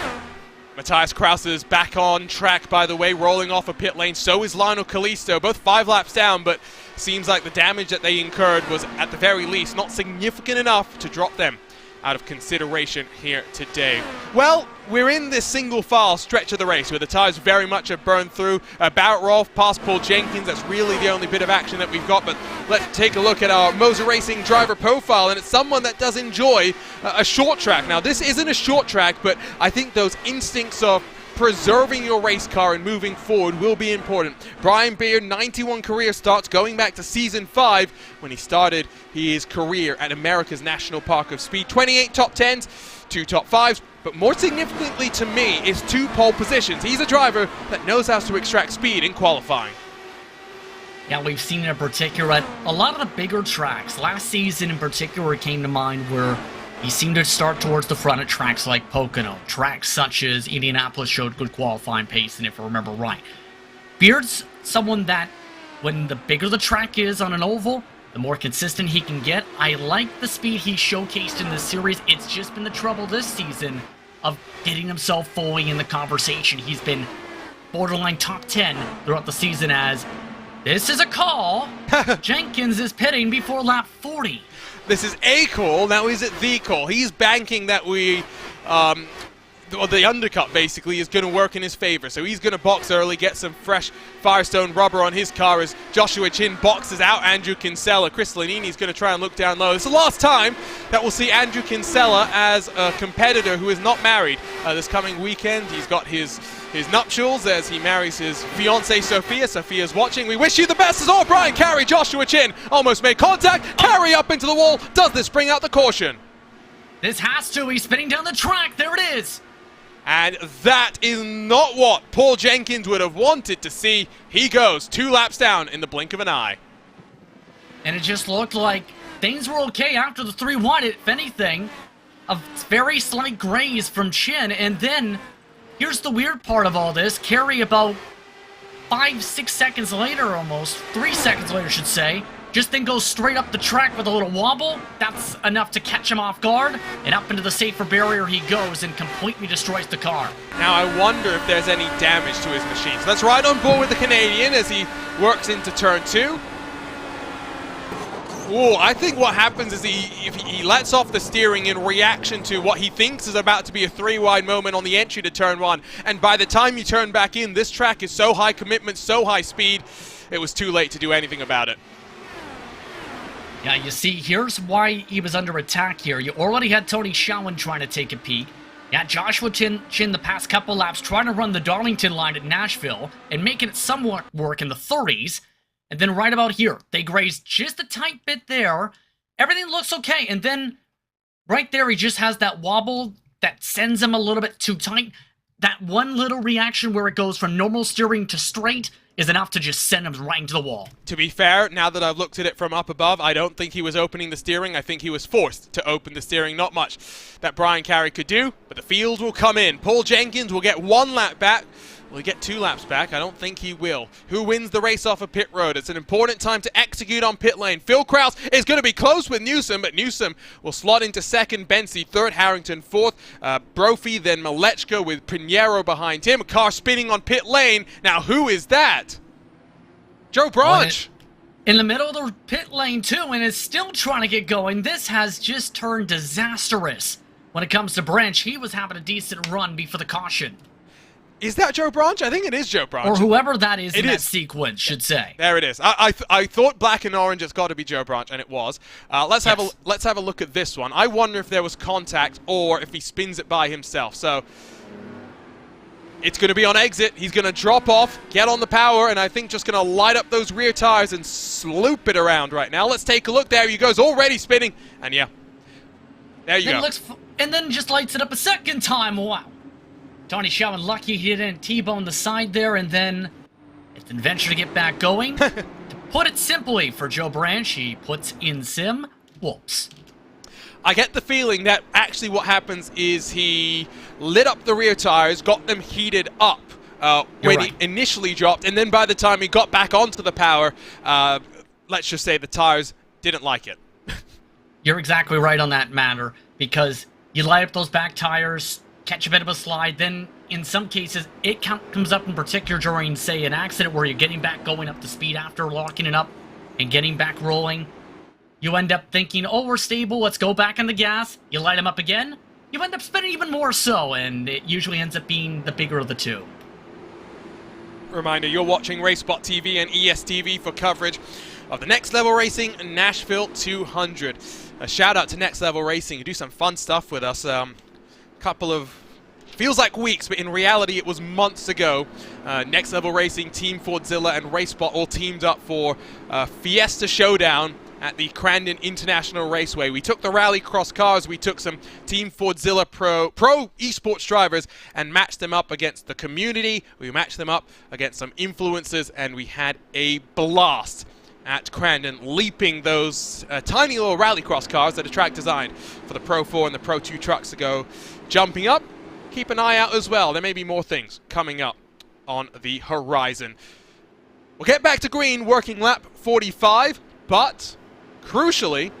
Matthias Kraus is back on track, by the way, rolling off a pit lane. So is Lionel Kalisto, both 5 laps down, but seems like the damage that they incurred was, at the very least, not significant enough to drop them out of consideration here today. Well, we're in this single file stretch of the race where the tires very much have burned through. Barrett Rolfe past Paul Jenkins. That's really the only bit of action that we've got. But let's take a look at our Moser Racing driver profile, and it's someone that does enjoy a short track. Now, this isn't a short track, but I think those instincts of preserving your race car and moving forward will be important. Brian Beard, 91 career starts, going back to season 5 when he started his career at America's National Park of Speed. 28 top 10s, 2 top 5s, but more significantly to me is 2 pole positions. He's a driver that knows how to extract speed in qualifying. Yeah, we've seen it in particular at a lot of the bigger tracks. Last season in particular came to mind where he seemed to start towards the front at tracks like Pocono. Tracks such as Indianapolis showed good qualifying pace, and if I remember right. Beard's someone that, when the bigger the track is on an oval, the more consistent he can get. I like the speed he showcased in this series. It's just been the trouble this season of getting himself fully in the conversation. He's been borderline top 10 throughout the season as, this is a call. Jenkins is pitting before lap 40. This is a call, now is it the call? He's banking that the undercut basically is going to work in his favor. So he's going to box early, get some fresh Firestone rubber on his car as Joshua Chin boxes out Andrew Kinsella. Chris Lanini's going to try and look down low. It's the last time that we'll see Andrew Kinsella as a competitor who is not married. This coming weekend, he's got his nuptials as he marries his fiancée Sophia. Sophia's watching. We wish you the best as all. Brian Carey, Joshua Chin almost made contact. Carey up into the wall. Does this bring out the caution? This has to. He's spinning down the track. There it is. And that is not what Paul Jenkins would have wanted to see. He goes 2 laps down in the blink of an eye. And it just looked like things were okay after the 3 wide. If anything, a very slight graze from Chin. And then, here's the weird part of all this. Carey about 5-6 seconds later almost, 3 seconds later I should say, just then goes straight up the track with a little wobble. That's enough to catch him off guard, and up into the safer barrier he goes and completely destroys the car. Now I wonder if there's any damage to his machine. So let's ride on board with the Canadian as he works into turn 2. Ooh, I think what happens is he lets off the steering in reaction to what he thinks is about to be a 3-wide moment on the entry to turn 1. And by the time you turn back in, this track is so high commitment, so high speed, it was too late to do anything about it. Yeah, you see, here's why he was under attack here. You already had Tony Schowen trying to take a peek. You had Joshua Chin the past couple laps trying to run the Darlington line at Nashville and making it somewhat work in the 30s. And then right about here, they grazed just a tight bit there. Everything looks okay. And then Right there, he just has that wobble that sends him a little bit too tight. That one little reaction where it goes from normal steering to straight is enough to just send him right into the wall. To be fair, now that I've looked at it from up above, I don't think he was opening the steering. I think he was forced to open the steering. Not much that Brian Carey could do, but the field will come in. Paul Jenkins will get 1 lap back. Will he get 2 laps back? I don't think he will. Who wins the race off of pit road? It's an important time to execute on pit lane. Phil Krause is going to be close with Newsom, but Newsom will slot into second. Bensi third. Harrington fourth. Brophy, then Malechka with Pinheiro behind him. A car spinning on pit lane. Now, who is that? Joe Branch. In the middle of the pit lane, too, and is still trying to get going. This has just turned disastrous. When it comes to Branch, he was having a decent run before the caution. Is that Joe Branch? I think it is Joe Branch. Or whoever that is in that sequence, should say. There it is. I thought black and orange has got to be Joe Branch, and it was. Let's have a look at this one. I wonder if there was contact or if he spins it by himself. So it's going to be on exit. He's going to drop off, get on the power, and I think just going to light up those rear tires and sloop it around right now. Let's take a look. There he goes, already spinning. And yeah, there you go. And then just lights it up a second time. Wow. Tony Shelton lucky he didn't T-bone the side there, and then it's an venture to get back going. To put it simply, for Joe Branch, he puts in sim, whoops. I get the feeling that actually what happens is he lit up the rear tires, got them heated up when he initially dropped, and then by the time he got back onto the power, let's just say the tires didn't like it. You're exactly right on that matter, because you light up those back tires, catch a bit of a slide, then in some cases it comes up in particular during, say, an accident where you're getting back going up to speed after locking it up and getting back rolling. You end up thinking, oh, we're stable, let's go back on the gas. You light them up again, you end up spinning even more so, and it usually ends up being the bigger of the two. Reminder, you're watching RaceSpot TV and ESTV for coverage of the Next Level Racing Nashville 200. A shout out to Next Level Racing, who do some fun stuff with us. Couple of, feels like weeks, but in reality it was months ago. Next Level Racing, Team Fordzilla, and RaceSpot all teamed up for Fiesta Showdown at the Crandon International Raceway. We took the Rallycross cars, we took some Team Fordzilla Pro esports drivers and matched them up against the community. We matched them up against some influencers, and we had a blast at Crandon, leaping those tiny little Rallycross cars that are track designed for the Pro 4 and the Pro 2 trucks to go jumping up. Keep an eye out as well. There may be more things coming up on the horizon. We'll get back to green, working lap 45, but crucially,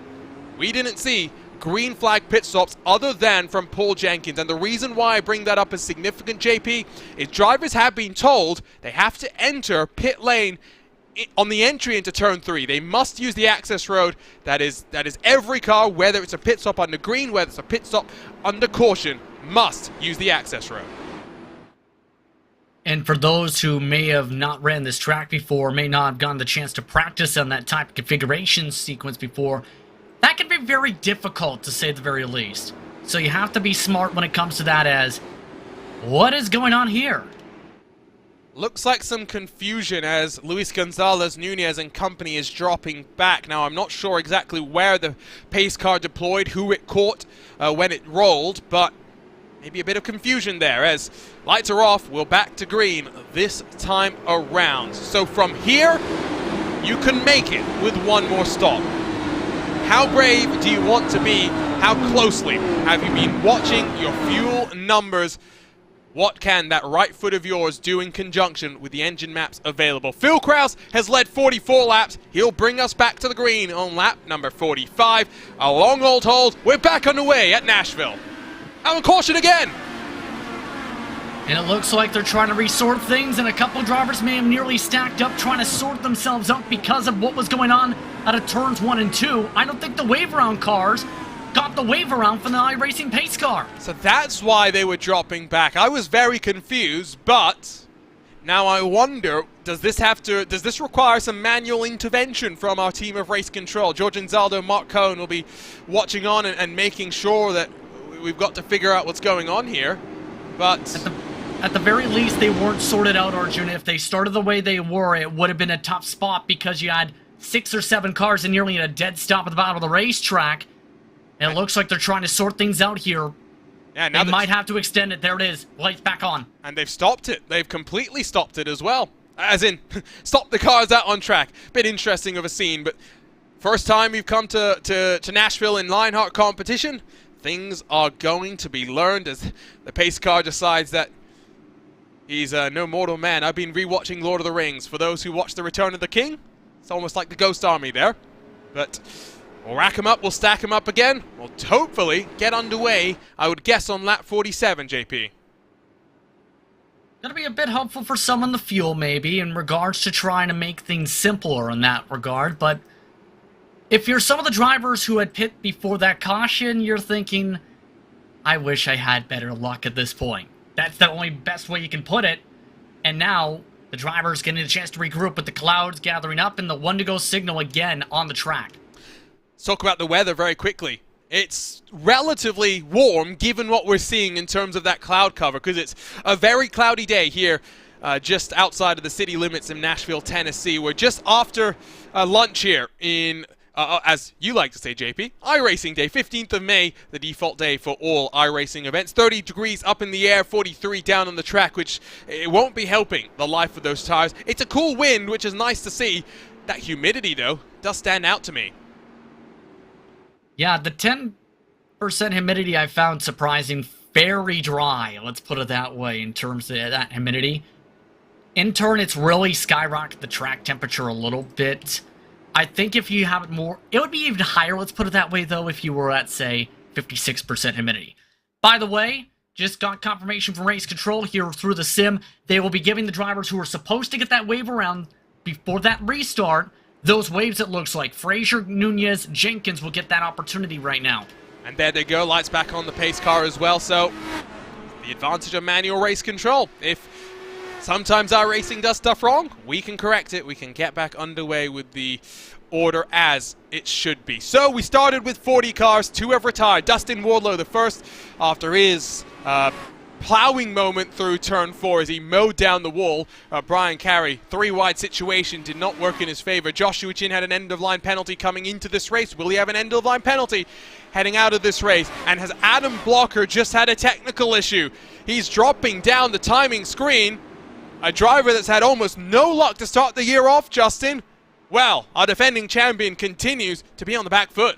we didn't see green flag pit stops other than from Paul Jenkins. And the reason why I bring that up as significant, JP, is drivers have been told they have to enter pit lane on the entry into turn 3. They must use the access road. That is every car, whether it's a pit stop under green, whether it's a pit stop under caution, must use the access road. And for those who may have not ran this track before, may not have gotten the chance to practice on that type of configuration sequence before, that can be very difficult, to say the very least. So you have to be smart when it comes to that, as what is going on here? Looks like some confusion as Luis Gonzalez Nunez and company is dropping back. Now, I'm not sure exactly where the pace car deployed, who it caught when it rolled, but maybe a bit of confusion there as lights are off. We're back to green this time around. So from here, you can make it with one more stop. How brave do you want to be? How closely have you been watching your fuel numbers? What can that right foot of yours do in conjunction with the engine maps available? Phil Krause has led 44 laps. He'll bring us back to the green on lap number 45. A long old hold. We're back underway at Nashville. And caution again. And it looks like they're trying to resort things, and a couple drivers may have nearly stacked up trying to sort themselves out because of what was going on out of turns 1 and 2. I don't think the wave around cars got the wave around from the iRacing pace car. So that's why they were dropping back. I was very confused, but now I wonder, does this require some manual intervention from our team of race control? George Anzaldo, Mark Cohen will be watching on and making sure that we've got to figure out what's going on here. But at the very least, they weren't sorted out, Arjun. If they started the way they were, it would have been a tough spot because you had 6 or 7 cars and nearly in a dead stop at the bottom of the racetrack. And it looks like they're trying to sort things out here. Yeah, now they might have to extend it. There it is. Lights back on. And they've stopped it. They've completely stopped it as well. As in, stopped the cars out on track. Bit interesting of a scene, but first time we've come to Nashville in Lionheart competition. Things are going to be learned as the pace car decides that he's no mortal man. I've been rewatching Lord of the Rings. For those who watch The Return of the King, it's almost like the Ghost Army there. But we'll rack them up, we'll stack them up again. We'll hopefully get underway, I would guess, on lap 47, JP. Gonna be a bit helpful for some on the fuel, maybe, in regards to trying to make things simpler in that regard, but if you're some of the drivers who had pit before that caution, you're thinking, I wish I had better luck at this point. That's the only best way you can put it. And now, the driver's getting a chance to regroup with the clouds gathering up and the one-to-go signal again on the track. Let's talk about the weather very quickly. It's relatively warm given what we're seeing in terms of that cloud cover, because it's a very cloudy day here just outside of the city limits in Nashville, Tennessee. We're just after lunch here in as you like to say, JP, iRacing Day, 15th of May, the default day for all iRacing events. 30 degrees up in the air, 43 down on the track, which it won't be helping the life of those tires. It's a cool wind, which is nice to see. That humidity, though, does stand out to me. Yeah, the 10% humidity I found surprising. Very dry, let's put it that way, in terms of that humidity. In turn, it's really skyrocketed the track temperature a little bit. I think if you have it more, it would be even higher, let's put it that way, though, if you were at, say, 56% humidity. By the way, just got confirmation from race control here through the sim. They will be giving the drivers who are supposed to get that wave around before that restart, those waves, it looks like. Frazier, Nunez, Jenkins will get that opportunity right now. And there they go, lights back on the pace car as well, so the advantage of manual race control. If sometimes our racing does stuff wrong, we can correct it. We can get back underway with the order as it should be. So we started with 40 cars, 2 have retired. Dustin Wardlow, the first, after his plowing moment through turn 4 as he mowed down the wall. Brian Carey, 3-wide situation, did not work in his favor. Joshua Chin had an end-of-line penalty coming into this race. Will he have an end-of-line penalty heading out of this race? And has Adam Blocker just had a technical issue? He's dropping down the timing screen. A driver that's had almost no luck to start the year off, Justin. Well, our defending champion continues to be on the back foot.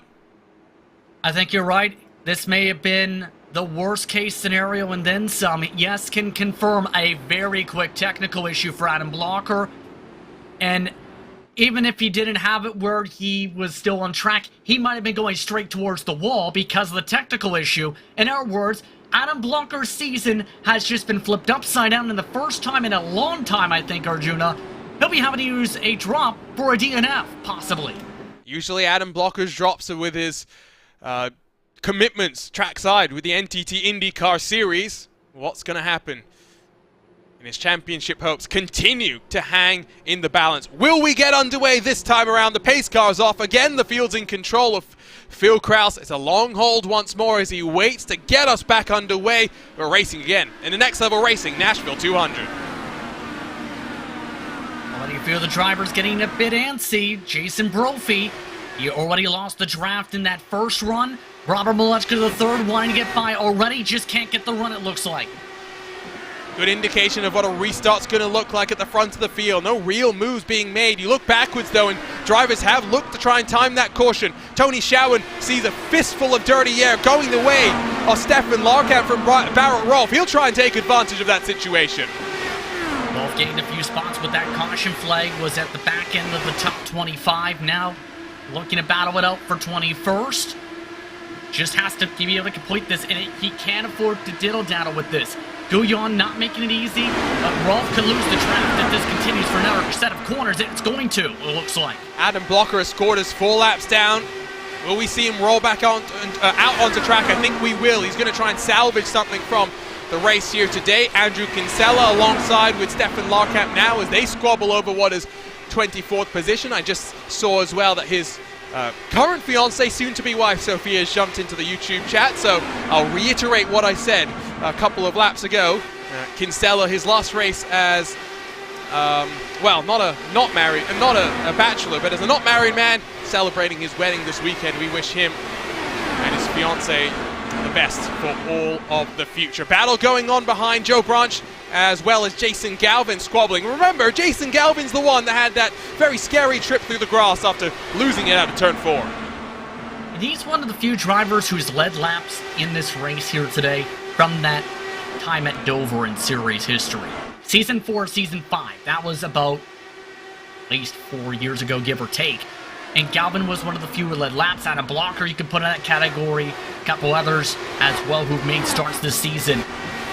I think you're right. This may have been the worst case scenario and then some. Yes, can confirm a very quick technical issue for Adam Blocker. And even if he didn't have it where he was still on track, he might have been going straight towards the wall because of the technical issue. In other words, Adam Blocker's season has just been flipped upside down, and the first time in a long time, I think, Arjuna, he'll be having to use a drop for a DNF, possibly. Usually Adam Blocker's drops are with his commitments trackside with the NTT IndyCar Series. What's going to happen? And his championship hopes continue to hang in the balance. Will we get underway this time around? The pace car's off. Again, the field's in control of Phil Kraus. It's a long hold once more as he waits to get us back underway. We're racing again in the next level racing, Nashville 200. Already a few of the drivers getting a bit antsy. Jason Brophy, he already lost the draft in that first run. Robert Malechka the third, wanting to get by already, just can't get the run, it looks like. Good indication of what a restart's going to look like at the front of the field. No real moves being made. You look backwards, though, and drivers have looked to try and time that caution. Tony Schowen sees a fistful of dirty air going the way of Stefan Larkamp from Barrett Rolf. He'll try and take advantage of that situation. Rolf gained a few spots with that caution flag, was at the back end of the top 25. Now looking to battle it out for 21st. Just has to be able to complete this, and he can't afford to diddle-daddle with this. Guyon not making it easy, but Rolf could lose the draft if this continues for another set of corners. It's going to, it looks like. Adam Blocker has scored his 4 laps down. Will we see him roll back on, out onto track? I think we will. He's going to try and salvage something from the race here today. Andrew Kinsella alongside with Stefan Larkamp now as they squabble over what is 24th position. I just saw as well that his current fiancée, soon-to-be wife, Sophia, has jumped into the YouTube chat, so I'll reiterate what I said a couple of laps ago. Kinsella, his last race as, well, not a bachelor, but as a not married man, celebrating his wedding this weekend. We wish him and his fiance the best for all of the future. Battle going on behind Joe Branch as well as Jason Galvin squabbling. Remember, Jason Galvin's the one that had that very scary trip through the grass after losing it out of turn 4. And he's one of the few drivers who's led laps in this race here today from that time at Dover in series history. Season 4, Season 5, that was about at least 4 years ago, give or take. And Galvin was one of the few who led laps. Adam Blocker, you could put in that category. A couple others as well who've made starts this season.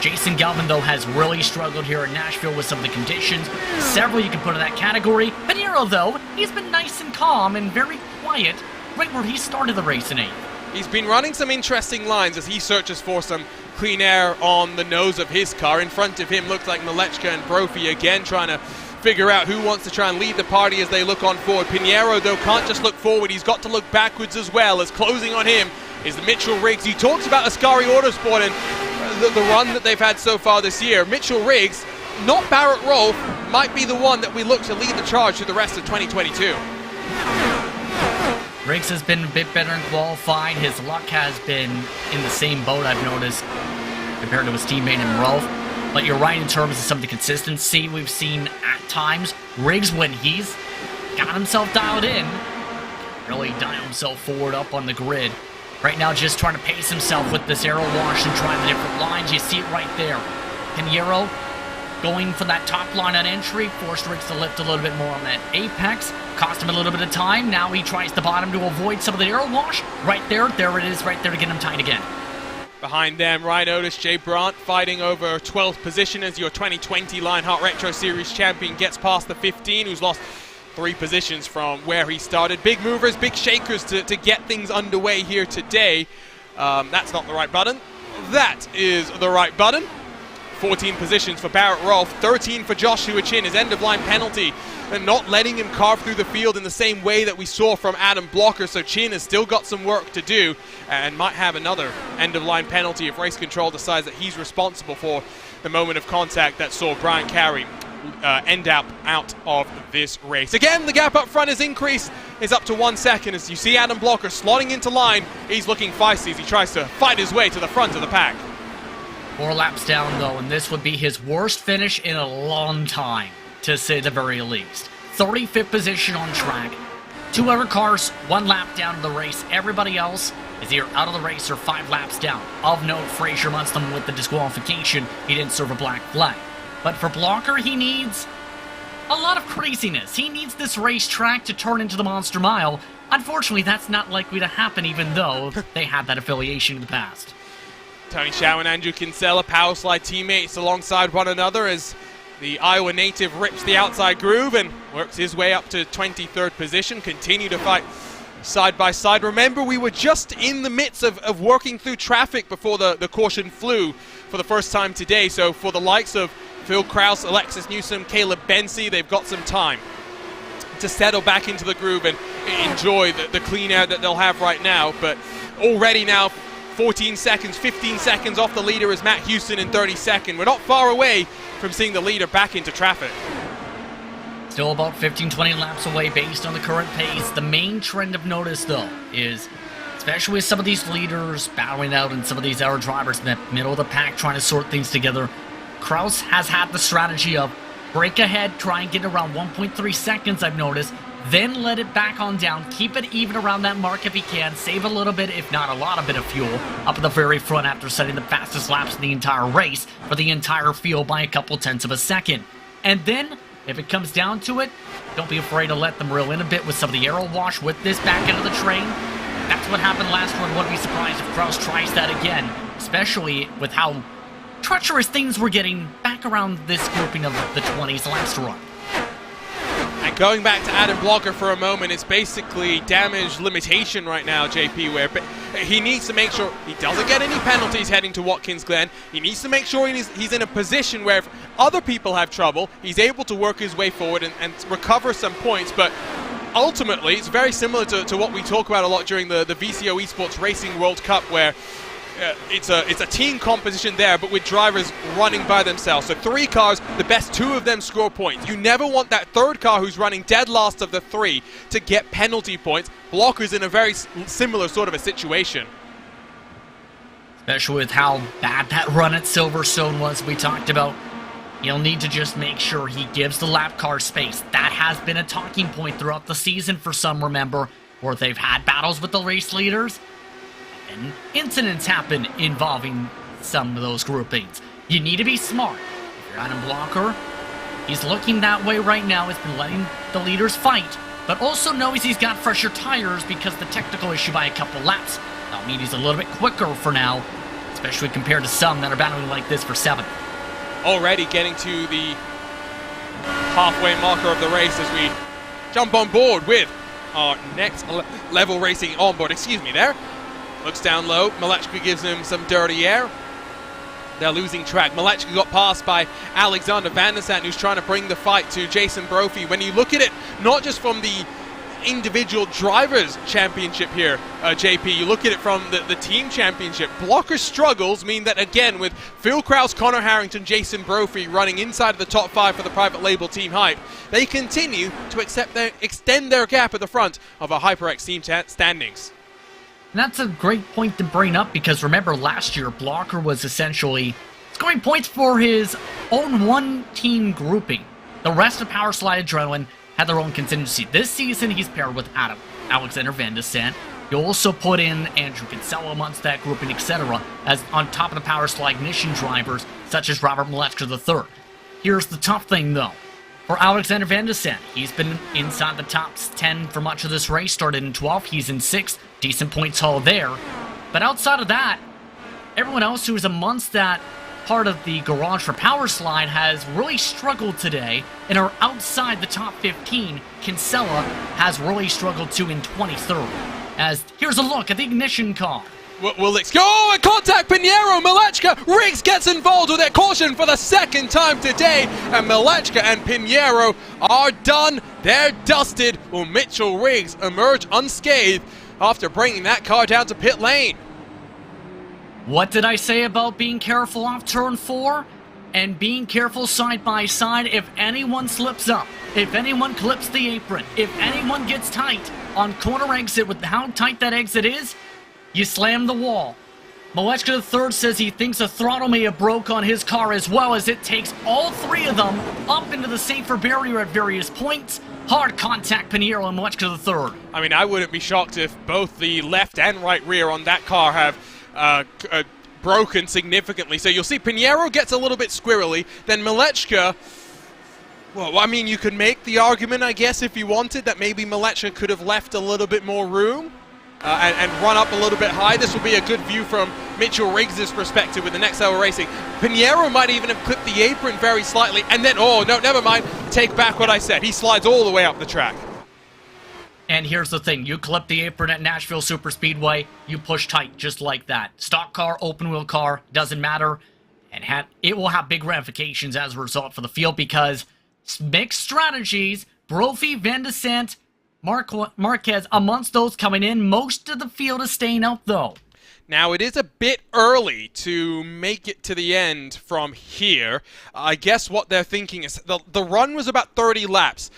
Jason Galvin, though, has really struggled here in Nashville with some of the conditions. Several you can put in that category. Pinheiro, though, he's been nice and calm and very quiet right where he started the race in 8th. He's been running some interesting lines as he searches for some clean air on the nose of his car. In front of him looks like Malechka and Brophy again trying to figure out who wants to try and lead the party as they look on forward. Pinheiro, though, can't just look forward. He's got to look backwards as well, as closing on him is Mitchell Riggs. He talks about Ascari Autosport and the run that they've had so far this year. Mitchell Riggs, not Barrett Rolfe, might be the one that we look to lead the charge through the rest of 2022. Riggs has been a bit better in qualifying. His luck has been in the same boat, I've noticed, compared to his teammate in Rolfe. But you're right in terms of some of the consistency we've seen at times. Riggs, when he's got himself dialed in, really dial himself forward up on the grid. Right now, just trying to pace himself with this aero wash and trying the different lines. You see it right there. Pinheiro going for that top line on entry, forced Riggs to lift a little bit more on that apex. Cost him a little bit of time. Now he tries the bottom to avoid some of the aero wash. Right there it is, right there to get him tight again. Behind them, Ryan Otis, Jay Brandt fighting over 12th position as your 2020 Lionheart Retro Series champion gets past the 15, who's lost 3 positions from where he started. Big movers, big shakers to get things underway here today. That's not the right button. That is the right button. 14 positions for Barrett Rolfe, 13 for Joshua Chin, his end-of-line penalty, and not letting him carve through the field in the same way that we saw from Adam Blocker. So Chin has still got some work to do and might have another end-of-line penalty if race control decides that he's responsible for the moment of contact that saw Brian Carey end up out of this race. Again, the gap up front has increased. It's up to 1 second as you see Adam Blocker slotting into line. He's looking feisty as he tries to fight his way to the front of the pack. 4 laps down, though, and this would be his worst finish in a long time, to say the very least. 35th position on track. 2 other cars, 1 lap down to the race. Everybody else is either out of the race or 5 laps down. Of note, Fraser Munston with the disqualification. He didn't serve a black flag. But for Blocker, he needs a lot of craziness. He needs this racetrack to turn into the Monster Mile. Unfortunately, that's not likely to happen, even though they had that affiliation in the past. Tony Shaw and Andrew Kinsella, Powerslide teammates alongside one another as the Iowa native rips the outside groove and works his way up to 23rd position. Continue to fight side by side. Remember, we were just in the midst of working through traffic before the caution flew for the first time today. So for the likes of Phil Krause, Alexis Newsom, Caleb Bensi, they've got some time to settle back into the groove and enjoy the clean air that they'll have right now. But already now, 14 seconds, 15 seconds off the leader is Matt Houston in 32nd. We're not far away from seeing the leader back into traffic. Still about 15-20 laps away based on the current pace. The main trend of notice, though, is especially with some of these leaders battling out and some of these other drivers in the middle of the pack trying to sort things together, Krause has had the strategy of break ahead, try and get around 1.3 seconds, I've noticed, then let it back on down, keep it even around that mark if he can, save a little bit, if not a lot of bit of fuel, up at the very front after setting the fastest laps in the entire race for the entire field by a couple tenths of a second. And then, if it comes down to it, don't be afraid to let them reel in a bit with some of the aero wash with this back end of the train. That's what happened last run. Wouldn't be surprised if Krause tries that again, especially with how treacherous things were getting back around this grouping of the 20s last run. And going back to Adam Blocker for a moment, it's basically damage limitation right now, JP, where he needs to make sure he doesn't get any penalties heading to Watkins Glen. He needs to make sure he's in a position where if other people have trouble, he's able to work his way forward and recover some points. But ultimately, it's very similar to what we talk about a lot during the VCO Esports Racing World Cup, where it's a team composition there, but with drivers running by themselves. So 3 cars, the best 2 of them score points. You never want that third car who's running dead last of the 3 to get penalty points. Blocker's in a very similar sort of a situation. especially with how bad that run at Silverstone was we talked about. He'll need to just make sure he gives the lap car space. That has been a talking point throughout the season for some, remember, where they've had battles with the race leaders, and incidents happen involving some of those groupings. You need to be smart. If you're Adam Blocker, he's looking that way right now. He's been letting the leaders fight, but also knows he's got fresher tires because the technical issue by a couple laps. That'll mean he's a little bit quicker for now, especially compared to some that are battling like this for 7th. Already getting to the halfway marker of the race as we jump on board with our next level racing onboard. Excuse me there. Looks down low. Malechka gives him some dirty air. They're losing track. Malechka got passed by Alexander Van der Sant, who's trying to bring the fight to Jason Brophy. When you look at it, not just from the individual drivers championship here, JP, you look at it from the team championship. Blocker's struggles mean that, again, with Phil Krause, Connor Harrington, Jason Brophy running inside of the top 5 for the private label team Hype, they continue to extend their gap at the front of a HyperX team standings. And that's a great point to bring up because remember last year, Blocker was essentially scoring points for his own one-team grouping. The rest of Power Slide Adrenaline had their own contingency. This season, he's paired with Alexander Van der Sant. You also put in Andrew Kinsella amongst that grouping, etc., as on top of the Power Slide Ignition drivers, such as Robert Malechka III. Here's the tough thing, though. For Alexander Van der Sant, he's been inside the top 10 for much of this race. Started in 12th, he's in 6th. Decent points haul there. But outside of that, everyone else who is amongst that part of the garage for Power Slide has really struggled today and are outside the top 15. Kinsella has really struggled too in 23rd. As here's a look at the ignition car. Well, let's go and contact Pinheiro. Malechka, Riggs gets involved with that caution for the 2nd time today, and Malechka and Pinheiro are done. They're dusted. Will Mitchell Riggs emerge unscathed after bringing that car down to pit lane? What did I say about being careful off turn 4? And being careful side by side if anyone slips up, if anyone clips the apron, if anyone gets tight on corner exit with how tight that exit is, you slam the wall. Malechka III says he thinks a throttle may have broke on his car as well as it takes all 3 of them up into the safer barrier at various points. Hard contact, Pinheiro and Malechka III. I mean, I wouldn't be shocked if both the left and right rear on that car have broken significantly. So you'll see Pinheiro gets a little bit squirrely. Then Malechka, well, I mean, you could make the argument, I guess, if you wanted, that maybe Malechka could have left a little bit more room and run up a little bit high. This will be a good view from Mitchell Riggs' perspective with the next level racing. Pinheiro might even have clipped the apron very slightly, and then, oh, no, never mind. Take back what I said. He slides all the way up the track. And here's the thing, you clip the apron at Nashville Superspeedway, you push tight just like that. Stock car, open wheel car, doesn't matter. And it will have big ramifications as a result for the field because mixed strategies, Brophy, Van der Sant, Marquez, amongst those coming in, most of the field is staying out though. Now, it is a bit early to make it to the end from here. I guess what they're thinking is the run was about 30 laps,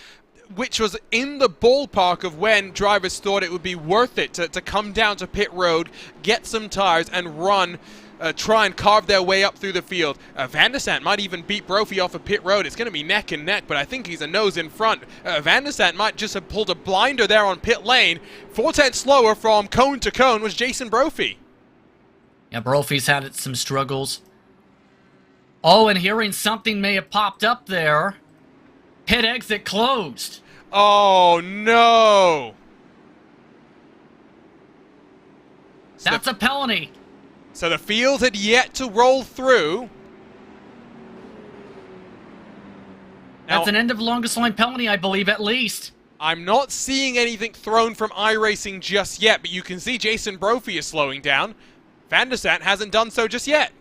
which was in the ballpark of when drivers thought it would be worth it to come down to pit road, get some tires, and run, try and carve their way up through the field. Van der Sant might even beat Brophy off of pit road. It's going to be neck and neck, but I think he's a nose in front. Van der Sant might just have pulled a blinder there on pit lane. 4/10 slower from cone to cone was Jason Brophy. Yeah, Brophy's had some struggles. Oh, and hearing something may have popped up there. Pit exit closed. Oh, no. That's a penalty. So the field had yet to roll through. Now, That's an end of longest line penalty, I believe, at least. I'm not seeing anything thrown from iRacing just yet, but you can see Jason Brophy is slowing down. Van der Sant hasn't done so just yet.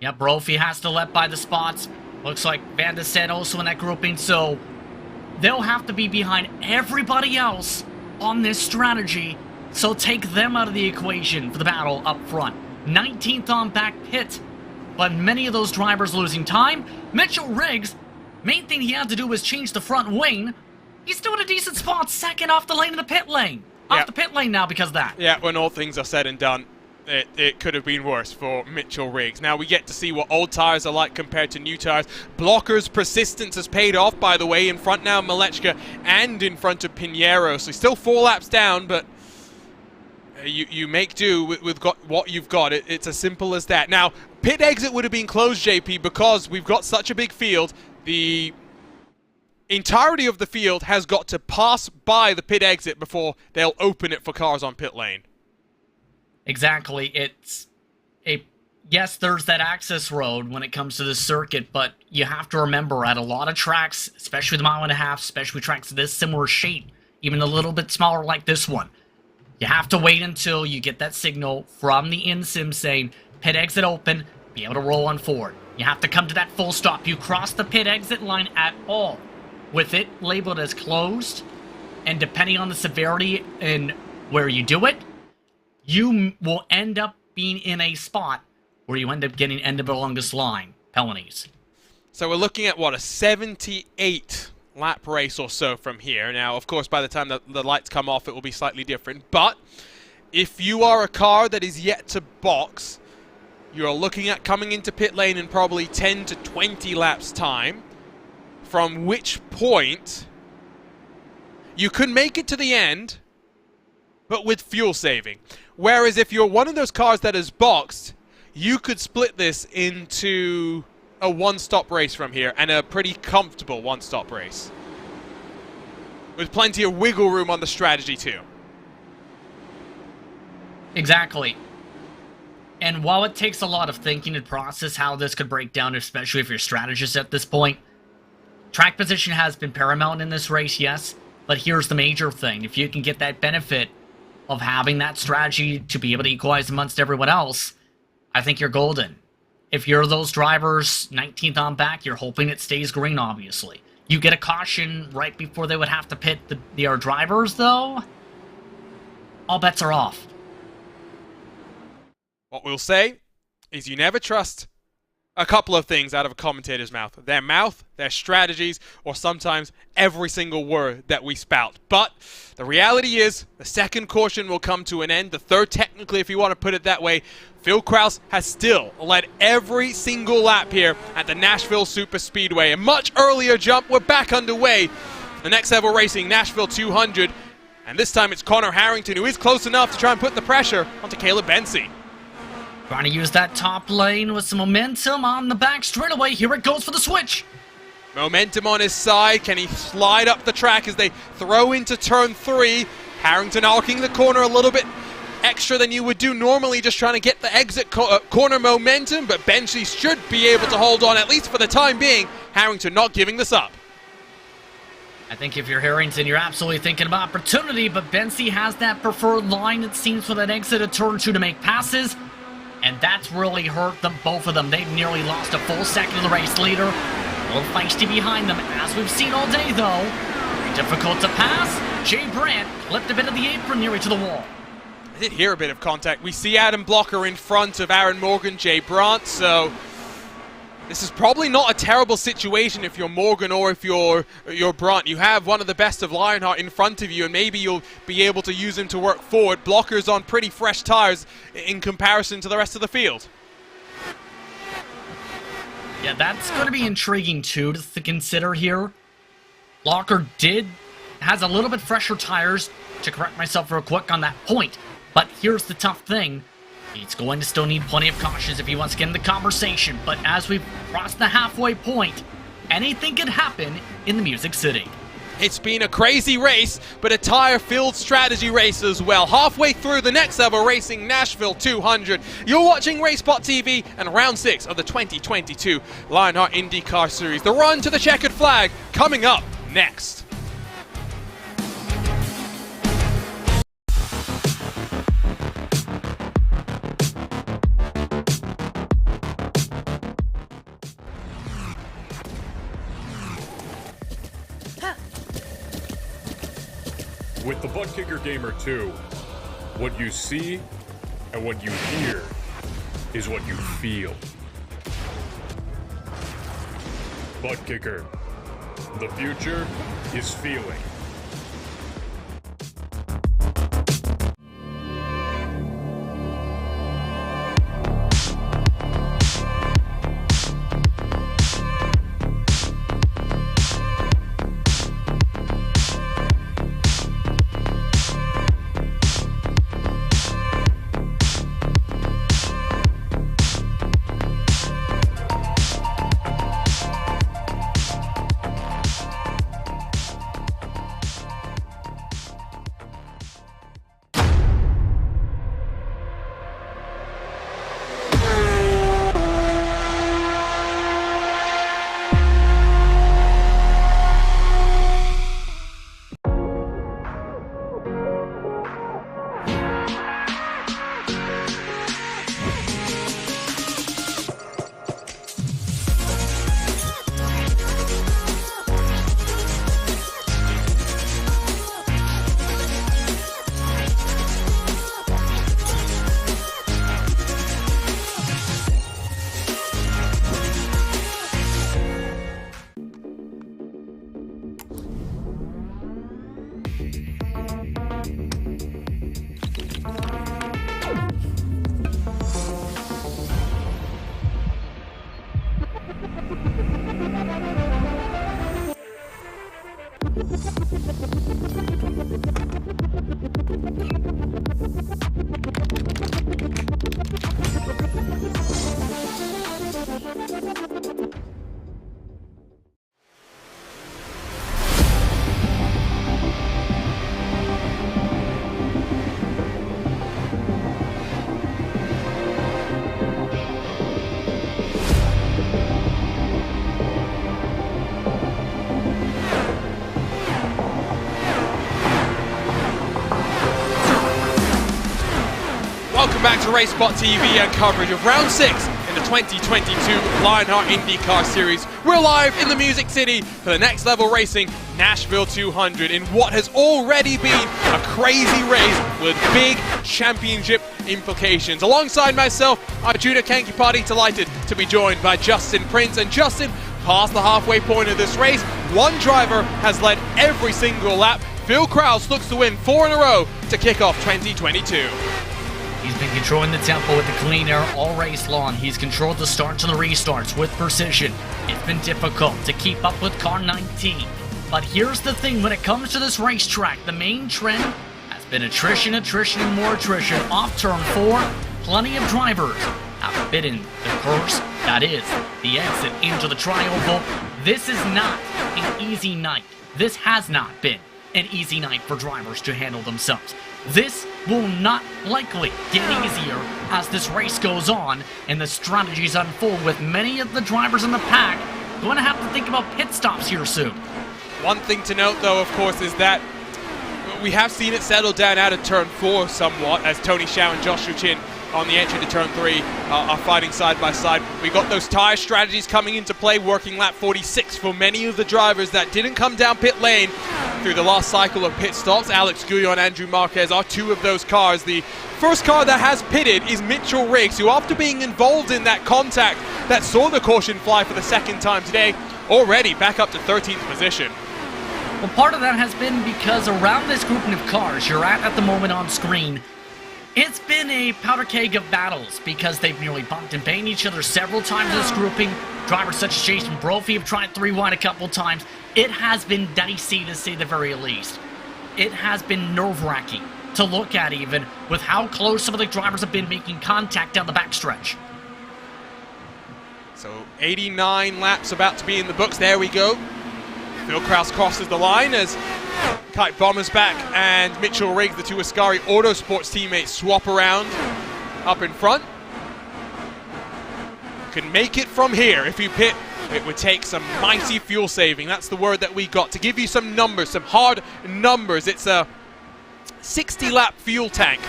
Yeah, Brophy has to let by the spots. Looks like Van der Sant also in that grouping, so they'll have to be behind everybody else on this strategy. So take them out of the equation for the battle up front. 19th on back pit, but many of those drivers losing time. Mitchell Riggs, main thing he had to do was change the front wing. He's still in a decent spot, 2nd off the lane of the pit lane. Off the pit lane now because of that. Yeah, when all things are said and done. it could have been worse for Mitchell Riggs. Now we get to see what old tires are like compared to new tires. Blocker's persistence has paid off, by the way, in front now Malechka and in front of Pinheiro. So still 4 laps down, but you make do with what you've got. It's as simple as that. Now, pit exit would have been closed, JP, because we've got such a big field. The entirety of the field has got to pass by the pit exit before they'll open it for cars on pit lane. Exactly. Yes, there's that access road when it comes to the circuit, but you have to remember at a lot of tracks, especially the 1.5 miles, especially tracks of this similar shape, even a little bit smaller like this one, you have to wait until you get that signal from the in-sim saying, pit exit open, be able to roll on forward. You have to come to that full stop. You cross the pit exit line at all with it labeled as closed, and depending on the severity and where you do it, you will end up being in a spot where you end up getting end of the longest line penalties. So we're looking at, what, a 78 lap race or so from here. Now, of course, by the time the lights come off, it will be slightly different. But if you are a car that is yet to box, you're looking at coming into pit lane in probably 10 to 20 laps time, from which point you could make it to the end, but with fuel saving. Whereas if you're one of those cars that is boxed, you could split this into a one-stop race from here, and a pretty comfortable one-stop race, with plenty of wiggle room on the strategy too. Exactly. And while it takes a lot of thinking and process how this could break down, especially if you're a strategist at this point, track position has been paramount in this race, yes, but here's the major thing. If you can get that benefit of having that strategy to be able to equalize amongst everyone else, I think you're golden. If you're those drivers 19th on back, you're hoping it stays green, obviously. You get a caution right before they would have to pit the drivers, though, all bets are off. What we'll say is you never trust a couple of things out of a commentator's mouth. Their strategies, or sometimes every single word that we spout. But the reality is the second caution will come to an end. The third, technically, if you want to put it that way. Phil Krause has still led every single lap here at the Nashville Super Speedway. A much earlier jump. We're back underway. The next level racing, Nashville 200. And this time it's Connor Harrington, who is close enough to try and put the pressure onto Caleb Bensi. Trying to use that top lane with some momentum on the back straightaway. Here it goes for the switch. Momentum on his side. Can he slide up the track as they throw into turn 3? Harrington arcing the corner a little bit extra than you would do normally, just trying to get the exit corner momentum, but Bensi should be able to hold on, at least for the time being. Harrington not giving this up. I think if you're Harrington, you're absolutely thinking of opportunity, but Bensi has that preferred line, it seems, for that exit of turn 2 to make passes. And that's really hurt them, both of them. They've nearly lost a full second of the race leader. A little feisty behind them, as we've seen all day, though. Very difficult to pass. Jay Brandt clipped a bit of the apron nearly to the wall. I did hear a bit of contact. We see Adam Blocker in front of Aaron Morgan, Jay Brandt, so this is probably not a terrible situation if you're Morgan or if you're Brandt. You have one of the best of Lionheart in front of you, and maybe you'll be able to use him to work forward. Blocker's on pretty fresh tires in comparison to the rest of the field. Yeah, that's going to be intriguing, too, to consider here. Blocker has a little bit fresher tires, to correct myself real quick on that point. But here's the tough thing. He's going to still need plenty of cautions if he wants to get in the conversation. But as we've crossed the halfway point, anything can happen in the Music City. It's been a crazy race, but a tire-filled strategy race as well. Halfway through the next level racing, Nashville 200. You're watching RaceSpot TV and round 6 of the 2022 Lionheart IndyCar Series. The run to the checkered flag coming up next. With the Butt Kicker Gamer 2, what you see and what you hear is what you feel. Butt Kicker. The future is feeling. welcome back to RaceSpot TV and coverage of Round 6 in the 2022 Lionheart IndyCar Series. We're live in the Music City for the next level racing Nashville 200 in what has already been a crazy race with big championship implications. Alongside myself, Arjuna Kankipati, delighted to be joined by Justin Prince. And Justin, past the halfway point of this race, one driver has led every single lap. Phil Krause looks to win 4 in a row to kick off 2022. He's been controlling the tempo with the clean air all race long. He's controlled the starts and the restarts with precision. It's been difficult to keep up with car 19. But here's the thing, when it comes to this racetrack, the main trend has been attrition, and more attrition. Off turn 4, plenty of drivers have bidden the course, that is, the exit into the tri-oval. This is not an easy night. This has not been an easy night for drivers to handle themselves. This will not likely get easier as this race goes on and the strategies unfold, with many of the drivers in the pack going to have to think about pit stops here soon. One thing to note, though, of course, is that we have seen it settle down out of turn 4 somewhat, as Tony Hsiao and Joshua Chin on the entry to turn 3 are fighting side by side. We got those tire strategies coming into play, working lap 46 for many of the drivers that didn't come down pit lane through the last cycle of pit stops. Alex Guillon and Andrew Marquez are 2 of those cars. The first car that has pitted is Mitchell Riggs, who, after being involved in that contact that saw the caution fly for the second time today, already back up to 13th position. Well, part of that has been because around this grouping of cars you're at the moment on screen, it's been a powder keg of battles because they've nearly bumped and banged each other several times in this grouping. Drivers such as Jason Brophy have tried 3 wide a couple times. It has been dicey, to say the very least. It has been nerve-wracking to look at, even with how close some of the drivers have been making contact down the backstretch. So 89 laps about to be in the books. There we go. Phil Krause crosses the line as Kite Bomber's back and Mitchell Riggs, the 2 Ascari Autosports teammates, swap around up in front. Can make it from here. If you pit, it would take some mighty fuel saving. That's the word that we got. To give you some numbers, some hard numbers, it's a 60 lap fuel tank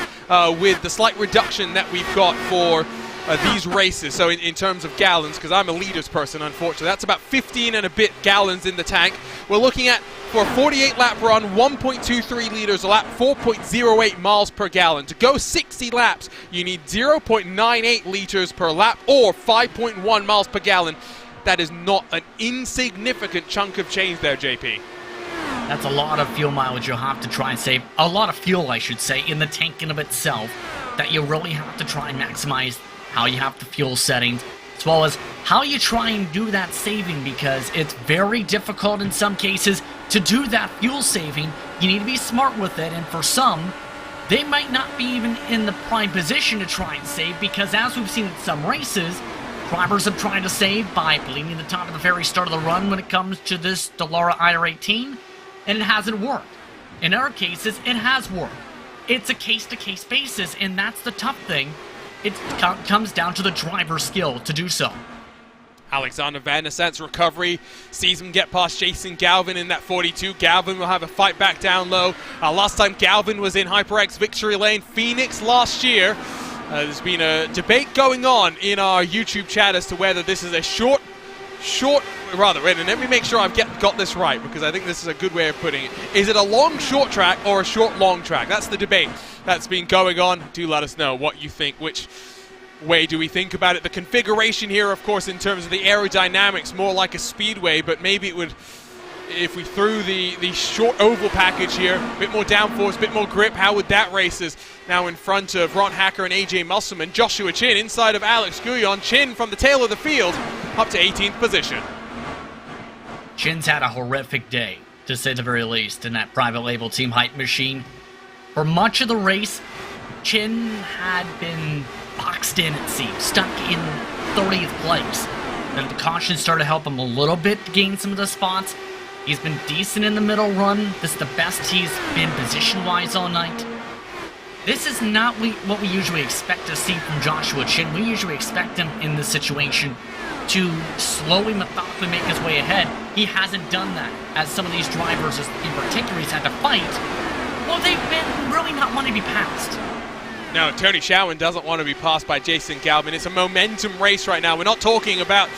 with the slight reduction that we've got for these races. So in terms of gallons, because I'm a liters person, unfortunately, that's about 15 and a bit gallons in the tank. We're looking at, for a 48 lap run, 1.23 liters a lap, 4.08 miles per gallon. To go 60 laps, you need 0.98 liters per lap or 5.1 miles per gallon. That is not an insignificant chunk of change there, JP. That's a lot of fuel mileage you'll have to try and save. A lot of fuel, I should say, in the tank in of itself, that you really have to try and maximize how you have the fuel settings, as well as how you try and do that saving, because it's very difficult in some cases to do that fuel saving. You need to be smart with it, and for some, they might not be even in the prime position to try and save, because as we've seen in some races, drivers have tried to save by bleeding the top of the very start of the run when it comes to this Dallara IR18, and it hasn't worked. In other cases, it has worked. It's a case-to-case basis, and that's the tough thing. It comes down to the driver's skill to do so. Alexander Van der Sant's recovery sees him get past Jason Galvin in that 42. Galvin will have a fight back down low. Last time Galvin was in HyperX victory lane, Phoenix last year. There's been a debate going on in our YouTube chat as to whether this is a short, and let me make sure I've got this right, because I think this is a good way of putting it. Is it a long short track or a short long track? That's the debate that's been going on. Do let us know what you think. Which way do we think about it? The configuration here, of course, in terms of the aerodynamics, more like a speedway, but maybe it would, if we threw the short oval package here, a bit more downforce, a bit more grip, how would that race us? Now in front of Ron Hacker and AJ Musselman, Joshua Chin inside of Alex Guillon. Chin from the tail of the field up to 18th position. Chin's had a horrific day, to say the very least, in that private label Team Hype machine. For much of the race, Chin had been boxed in, it seems, stuck in 30th place. Then the caution started to help him a little bit to gain some of the spots. He's been decent in the middle run. This is the best he's been position-wise all night. This is not what we usually expect to see from Joshua Chin. We usually expect him in this situation to slowly, methodically make his way ahead. He hasn't done that, as some of these drivers, in particular, he's had to fight. Well, they've been really not wanting to be passed. No, Tony Showen doesn't want to be passed by Jason Galvin. It's a momentum race right now. We're not talking about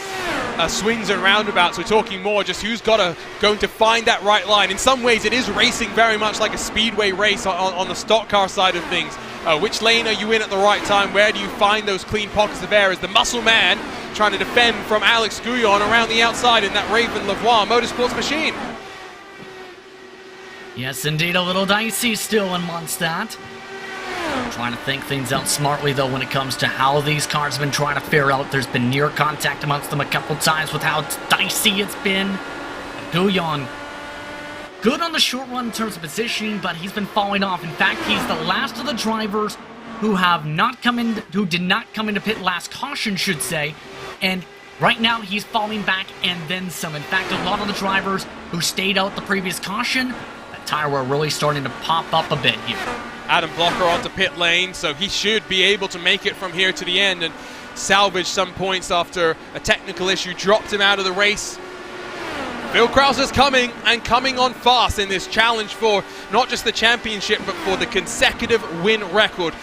swings and roundabouts. We're talking more just who's going to find that right line. In some ways, it is racing very much like a speedway race on the stock car side of things. Which lane are you in at the right time? Where do you find those clean pockets of air? As the muscle man trying to defend from Alex Gouillon around the outside in that Raven Lavoie Motorsports machine. Yes, indeed, a little dicey still in Mondstadt. Trying to think things out smartly, though, when it comes to how these cars have been trying to fare out. There's been near contact amongst them a couple times with how dicey it's been. Gouillon, good on the short run in terms of positioning, but he's been falling off. In fact, he's the last of the drivers who did not come into pit last caution, should say. And right now, he's falling back and then some. In fact, a lot of the drivers who stayed out the previous caution, that tire wear really starting to pop up a bit here. Adam Blocker onto pit lane, so he should be able to make it from here to the end and salvage some points after a technical issue dropped him out of the race. Phil Krause is coming, and coming on fast in this challenge for not just the championship, but for the consecutive win record.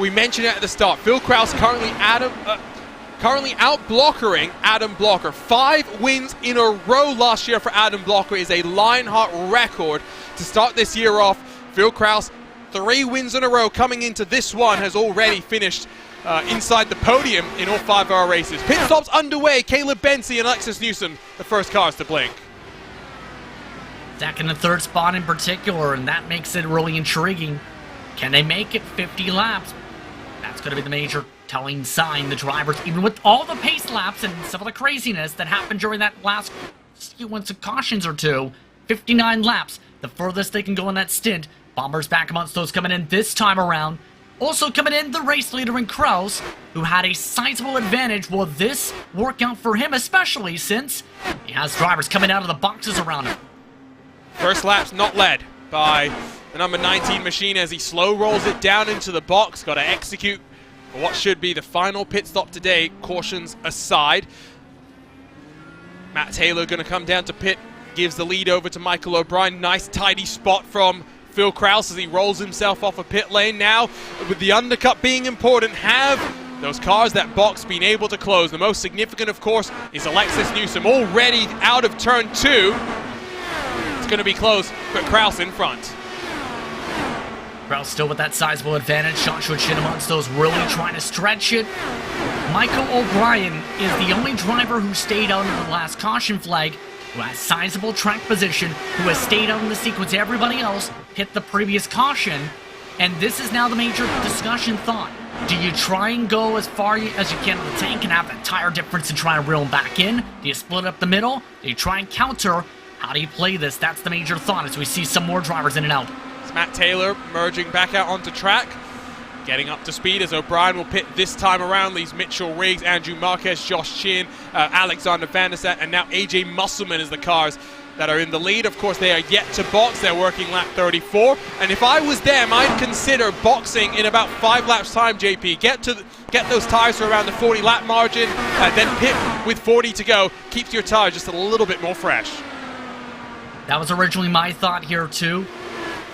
We mentioned it at the start. Phil Krause currently out-blockering Adam Blocker. 5 wins in a row last year for Adam Blocker is a Lionheart record to start this year off. Phil Krause, 3 wins in a row coming into this one, has already finished inside the podium in all 5 of our races. Pit stops underway. Caleb Bensie and Alexis Newsom, the first cars to blink. Second and third spot in particular, and that makes it really intriguing. Can they make it 50 laps? That's going to be the major telling sign. The drivers, even with all the pace laps and some of the craziness that happened during that last sequence of cautions or two, 59 laps, the furthest they can go in that stint. Bombers back amongst those coming in this time around. Also coming in, the race leader in Krause, who had a sizable advantage. Will this work out for him, especially since he has drivers coming out of the boxes around him? First lap's not led by the number 19 machine as he slow rolls it down into the box. Got to execute what should be the final pit stop today, cautions aside. Matt Taylor going to come down to pit, gives the lead over to Michael O'Brien. Nice tidy spot from Phil Krause as he rolls himself off a pit lane. Now, with the undercut being important, have those cars that box been able to close? The most significant, of course, is Alexis Newsom, already out of turn 2. It's going to be close, but Krause in front. Krause still with that sizable advantage. Sean Schwitschin amongst those really trying to stretch it. Michael O'Brien is the only driver who stayed out of the last caution flag, who has sizable track position, who has stayed out in the sequence. Everybody else hit the previous caution, and this is now the major discussion thought. Do you try and go as far as you can in the tank and have that tire difference and try and reel them back in? Do you split up the middle? Do you try and counter? How do you play this? That's the major thought as we see some more drivers in and out. It's Matt Taylor merging back out onto track, getting up to speed as O'Brien will pit this time around. Leaves Mitchell Riggs, Andrew Marquez, Josh Chin, Alexander Van der Sat, and now AJ Musselman as the cars that are in the lead. Of course, they are yet to box. They're working lap 34. And if I was them, I'd consider boxing in about 5 laps time, JP. Get those tires to around the 40 lap margin, then pit with 40 to go. Keeps your tires just a little bit more fresh. That was originally my thought here too,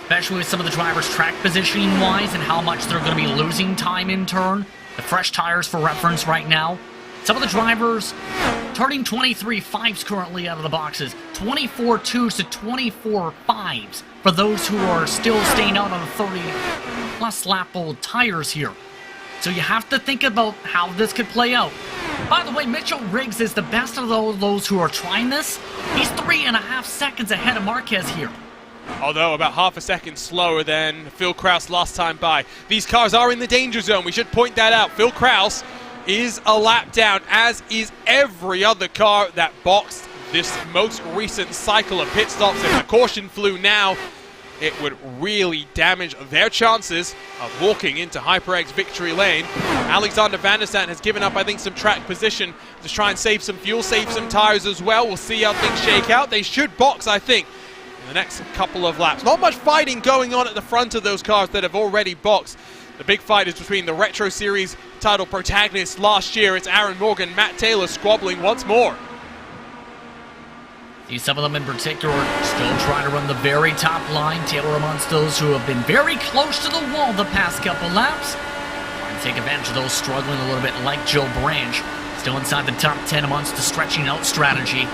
especially with some of the drivers track positioning wise and how much they're going to be losing time in turn. The fresh tires for reference right now. Some of the drivers turning 23 5s currently out of the boxes, 24 2s to 24 5s for those who are still staying out on the 30 plus lap old tires here. So you have to think about how this could play out. By the way, Mitchell Riggs is the best of those who are trying this. He's 3.5 seconds ahead of Marquez here. Although about half a second slower than Phil Krause last time by. These cars are in the danger zone. We should point that out. Phil Krause is a lap down, as is every other car that boxed this most recent cycle of pit stops. If the caution flew now, it would really damage their chances of walking into HyperX victory lane. Alexander Van der Sat has given up, I think, some track position to try and save some fuel, save some tires as well. We'll see how things shake out. They should box, I think, in the next couple of laps. Not much fighting going on at the front of those cars that have already boxed. The big fight is between the Retro Series title protagonists last year. It's Aaron Morgan, Matt Taylor squabbling once more. See some of them in particular still trying to run the very top line. Taylor amongst those who have been very close to the wall the past couple laps. to take advantage of those struggling a little bit, like Joe Branch. Still inside the top 10 amongst the stretching out strategy.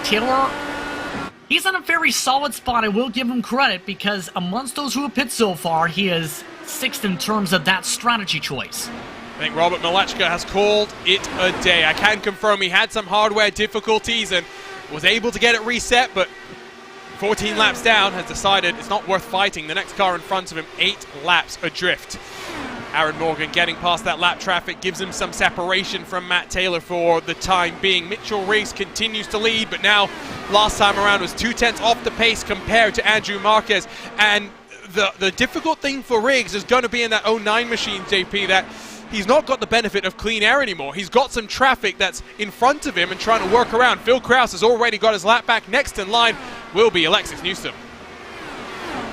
Taylor, he's in a very solid spot. I will give him credit, because amongst those who have pit so far, he is 6th in terms of that strategy choice. I think Robert Malechka has called it a day. I can confirm he had some hardware difficulties and was able to get it reset, but 14 laps down has decided it's not worth fighting. The next car in front of him, 8 laps adrift. Aaron Morgan getting past that lap traffic gives him some separation from Matt Taylor for the time being. Mitchell Riggs continues to lead, but now last time around was 2/10 off the pace compared to Andrew Marquez. And the difficult thing for Riggs is going to be in that 09 machine, JP, that he's not got the benefit of clean air anymore. He's got some traffic that's in front of him and trying to work around. Phil Krause has already got his lap back. Next in line will be Alexis Newsom.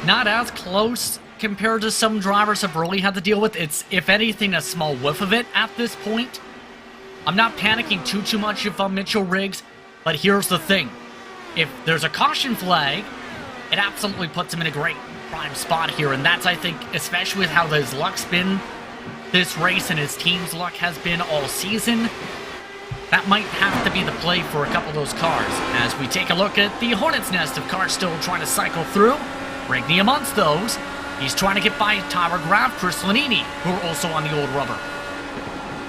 Not as close compared to some drivers have really had to deal with. It's, if anything, a small whiff of it at this point. I'm not panicking too much if I'm Mitchell Riggs, but here's the thing. If there's a caution flag, it absolutely puts him in a great prime spot here, and that's, I think, especially with how his luck's been this race and his team's luck has been all season, that might have to be the play for a couple of those cars. As we take a look at the Hornet's Nest of cars still trying to cycle through, Rigney amongst those. He's trying to get by Tyler Graf, Chris Lanini, who are also on the old rubber.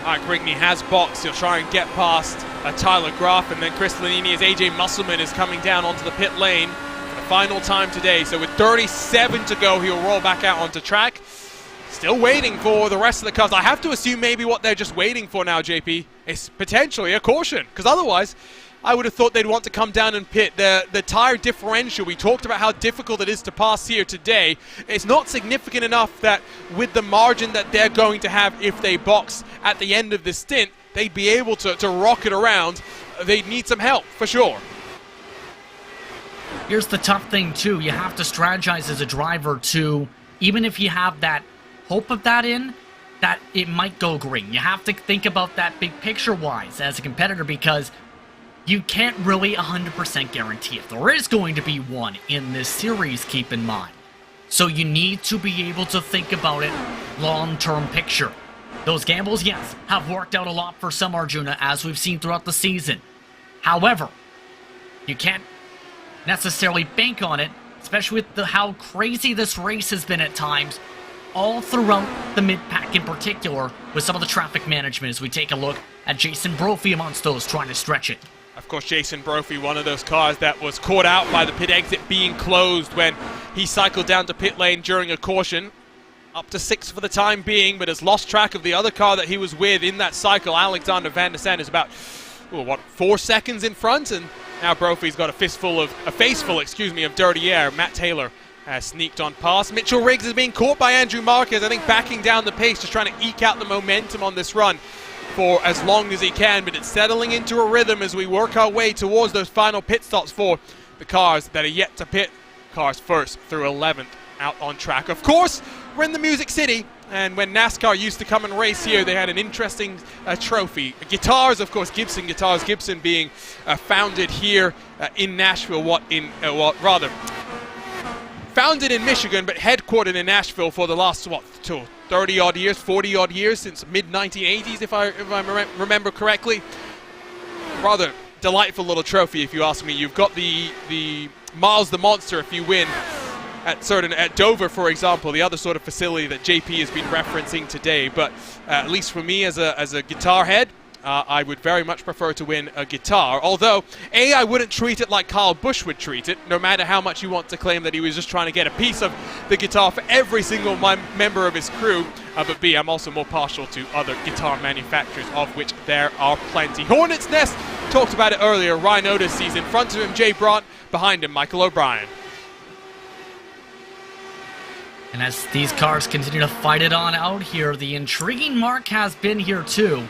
Mike Rigney has boxed. He'll try and get past Tyler Graf, and then Chris Lanini as AJ Musselman is coming down onto the pit lane for the final time today. So with 37 to go, he'll roll back out onto track. Still waiting for the rest of the cars. I have to assume maybe what they're just waiting for now, JP, is potentially a caution, because otherwise I would have thought they'd want to come down and pit. The tire differential, we talked about how difficult it is to pass here today. It's not significant enough that with the margin that they're going to have if they box at the end of this stint, they'd be able to rocket around. They'd need some help, for sure. Here's the tough thing, too. You have to strategize as a driver, too. Even if you have that hope of that it might go green. You have to think about that big picture-wise as a competitor, because you can't really 100% guarantee if there is going to be one in this series, keep in mind. So you need to be able to think about it long-term picture. Those gambles, yes, have worked out a lot for some Arjuna, as we've seen throughout the season. However, you can't necessarily bank on it, especially with how crazy this race has been at times, all throughout the mid-pack in particular, with some of the traffic management, as we take a look at Jason Brophy amongst those trying to stretch it. Of course, Jason Brophy, one of those cars that was caught out by the pit exit being closed when he cycled down to pit lane during a caution. Up to 6 for the time being, but has lost track of the other car that he was with in that cycle. Alexander Van der Sande is about, 4 seconds in front, and now Brophy's got a faceful of dirty air. Matt Taylor has sneaked on past. Mitchell Riggs is being caught by Andrew Marquez, I think backing down the pace, just trying to eke out the momentum on this run for as long as he can, but it's settling into a rhythm as we work our way towards those final pit stops for the cars that are yet to pit. Cars first through 11th out on track. Of course, we're in the Music City, and when NASCAR used to come and race here, they had an interesting trophy. Guitars, of course, Gibson Guitars. Gibson being founded here in Nashville, founded in Michigan, but headquartered in Nashville for the last, 30-odd years, 40-odd years, since mid-1980s, if I remember correctly. Rather delightful little trophy, if you ask me. You've got the Miles the Monster if you win at Dover, for example, the other sort of facility that JP has been referencing today. But at least for me as a guitar head, I would very much prefer to win a guitar. Although, A, I wouldn't treat it like Kyle Busch would treat it, no matter how much you want to claim that he was just trying to get a piece of the guitar for every single member of his crew. But B, I'm also more partial to other guitar manufacturers, of which there are plenty. Hornet's Nest, talked about it earlier. Ryan Otis sees in front of him Jay Brandt, behind him Michael O'Brien. And as these cars continue to fight it on out here, the intriguing mark has been here too.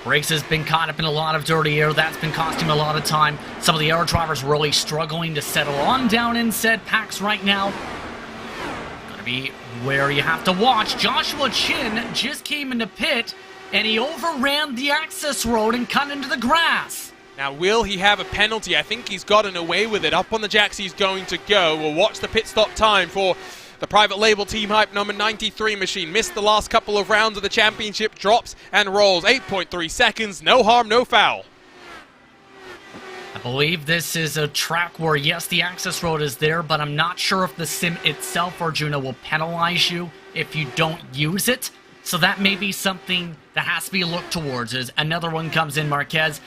Briggs has been caught up in a lot of dirty air. That's been costing him a lot of time. Some of the air drivers really struggling to settle on down in said packs right now. Gonna be where you have to watch. Joshua Chin just came into pit, and he overran the access road and cut into the grass. Now, will he have a penalty? I think he's gotten away with it. Up on the jacks he's going to go. We'll watch the pit stop time for The private label Team Hype number 93 machine missed the last couple of rounds of the championship, drops and rolls. 8.3 seconds, no harm, no foul. I believe this is a track where, yes, the access road is there, but I'm not sure if the sim itself, Arjuna, will penalize you if you don't use it. So that may be something that has to be looked towards as another one comes in, Marquez.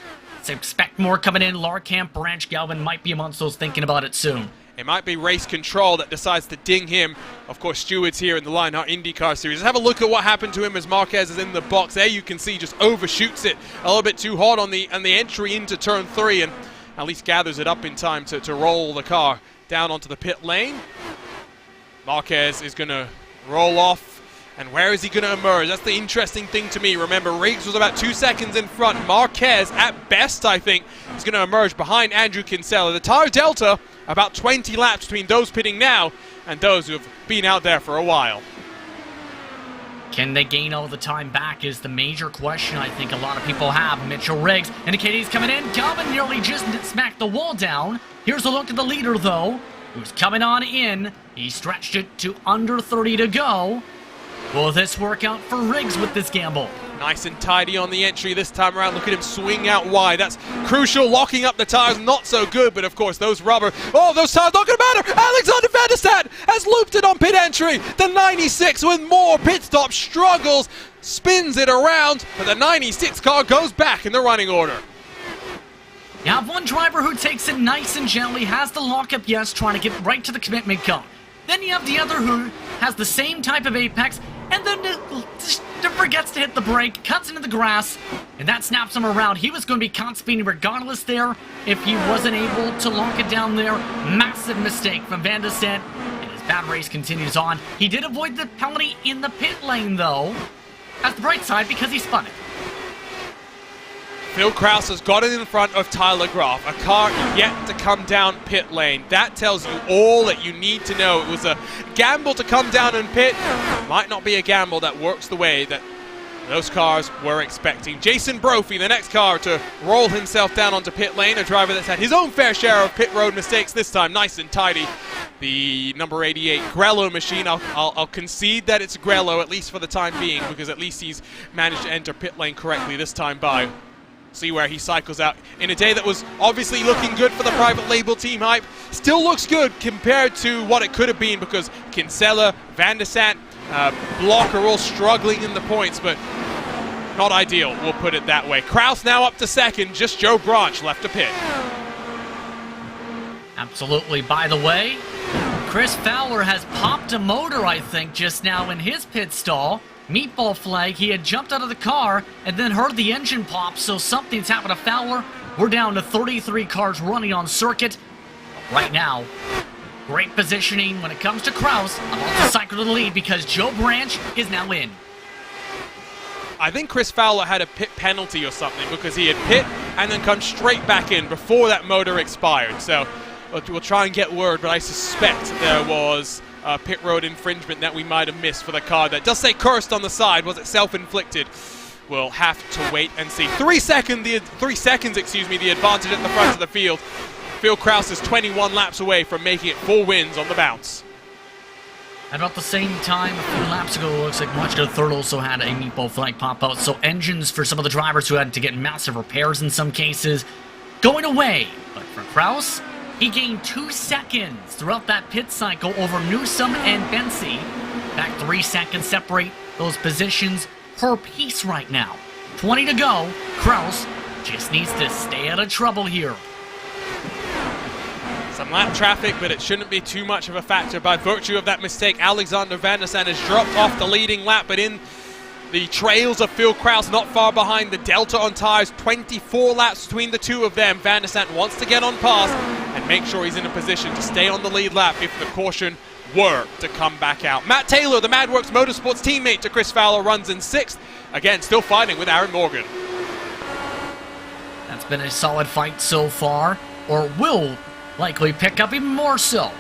So expect more coming in. Larkamp, Branch, Galvin might be amongst those thinking about it soon. It might be race control that decides to ding him. Of course, Stewart's here in the Lionheart IndyCar Series. Let's have a look at what happened to him as Marquez is in the box. There you can see just overshoots it a little bit too hard on the entry into turn 3 and at least gathers it up in time to roll the car down onto the pit lane. Marquez is going to roll off. And where is he going to emerge? That's the interesting thing to me. Remember, Riggs was about 2 seconds in front. Marquez, at best, I think, is going to emerge behind Andrew Kinsella. The tire delta, about 20 laps between those pitting now and those who have been out there for a while. Can they gain all the time back is the major question I think a lot of people have. Mitchell Riggs indicating he's coming in. Galvin nearly just smacked the wall down. Here's a look at the leader, though, who's coming on in. He stretched it to under 30 to go. Will this work out for Riggs with this gamble? Nice and tidy on the entry this time around. Look at him swing out wide. That's crucial. Locking up the tires, not so good. But, of course, those rubber... Oh, those tires not going to matter. Alexander Van der Sat has looped it on pit entry. The 96 with more pit stop struggles. Spins it around. But the 96 car goes back in the running order. You have one driver who takes it nice and gently, has the lockup, yes, trying to get right to the commitment cone. Then you have the other who has the same type of apex, and then just forgets to hit the brake, cuts into the grass, and that snaps him around. He was going to be caught speeding regardless there if he wasn't able to lock it down there. Massive mistake from Van der Sat, and his bad race continues on. He did avoid the penalty in the pit lane, though, at the bright side, because he spun it. Phil Krause has got it in front of Tyler Groff, a car yet to come down pit lane. That tells you all that you need to know. It was a gamble to come down and pit. Might not be a gamble that works the way that those cars were expecting. Jason Brophy, the next car to roll himself down onto pit lane, a driver that's had his own fair share of pit road mistakes, this time nice and tidy. The number 88 Grello machine, I'll concede that it's Grello, at least for the time being, because at least he's managed to enter pit lane correctly this time by. See where he cycles out in a day that was obviously looking good for the private label Team Hype. Still looks good compared to what it could have been because Kinsella, Van der Sat, Block are all struggling in the points, but not ideal, we'll put it that way. Krause now up to second, just Joe Branch left to pit. Absolutely. By the way, Chris Fowler has popped a motor, I think, just now in his pit stall. Meatball flag, he had jumped out of the car and then heard the engine pop, so something's happened to Fowler. We're down to 33 cars running on circuit. Right now, great positioning when it comes to Krause. About to cycle to the lead because Joe Branch is now in. I think Chris Fowler had a pit penalty or something because he had pit and then come straight back in before that motor expired. So we'll try and get word, but I suspect there was pit road infringement that we might have missed for the car that does say cursed on the side. Was it self-inflicted? We'll have to wait and see. 3 seconds, the advantage at the front of the field. Phil Krause is 21 laps away from making it 4 wins on the bounce. At about the same time, a few laps ago, it looks like Much to the Third also had a meatball flag pop out. So engines for some of the drivers who had to get massive repairs in some cases going away. But for Krause, he gained 2 seconds throughout that pit cycle over Newsom and Bensi. Back 3 seconds separate those positions per piece right now. 20 to go. Krause just needs to stay out of trouble here. Some lap traffic, but it shouldn't be too much of a factor by virtue of that mistake. Alexander Van der Sat has dropped off the leading lap, but in the trails of Phil Krause, not far behind. The delta on tires, 24 laps between the two of them. Van der Sat wants to get on pass and make sure he's in a position to stay on the lead lap if the caution were to come back out. Matt Taylor, the MadWorks Motorsports teammate to Chris Fowler, runs in 6th. Again, still fighting with Aaron Morgan. That's been a solid fight so far, or will likely pick up even more so.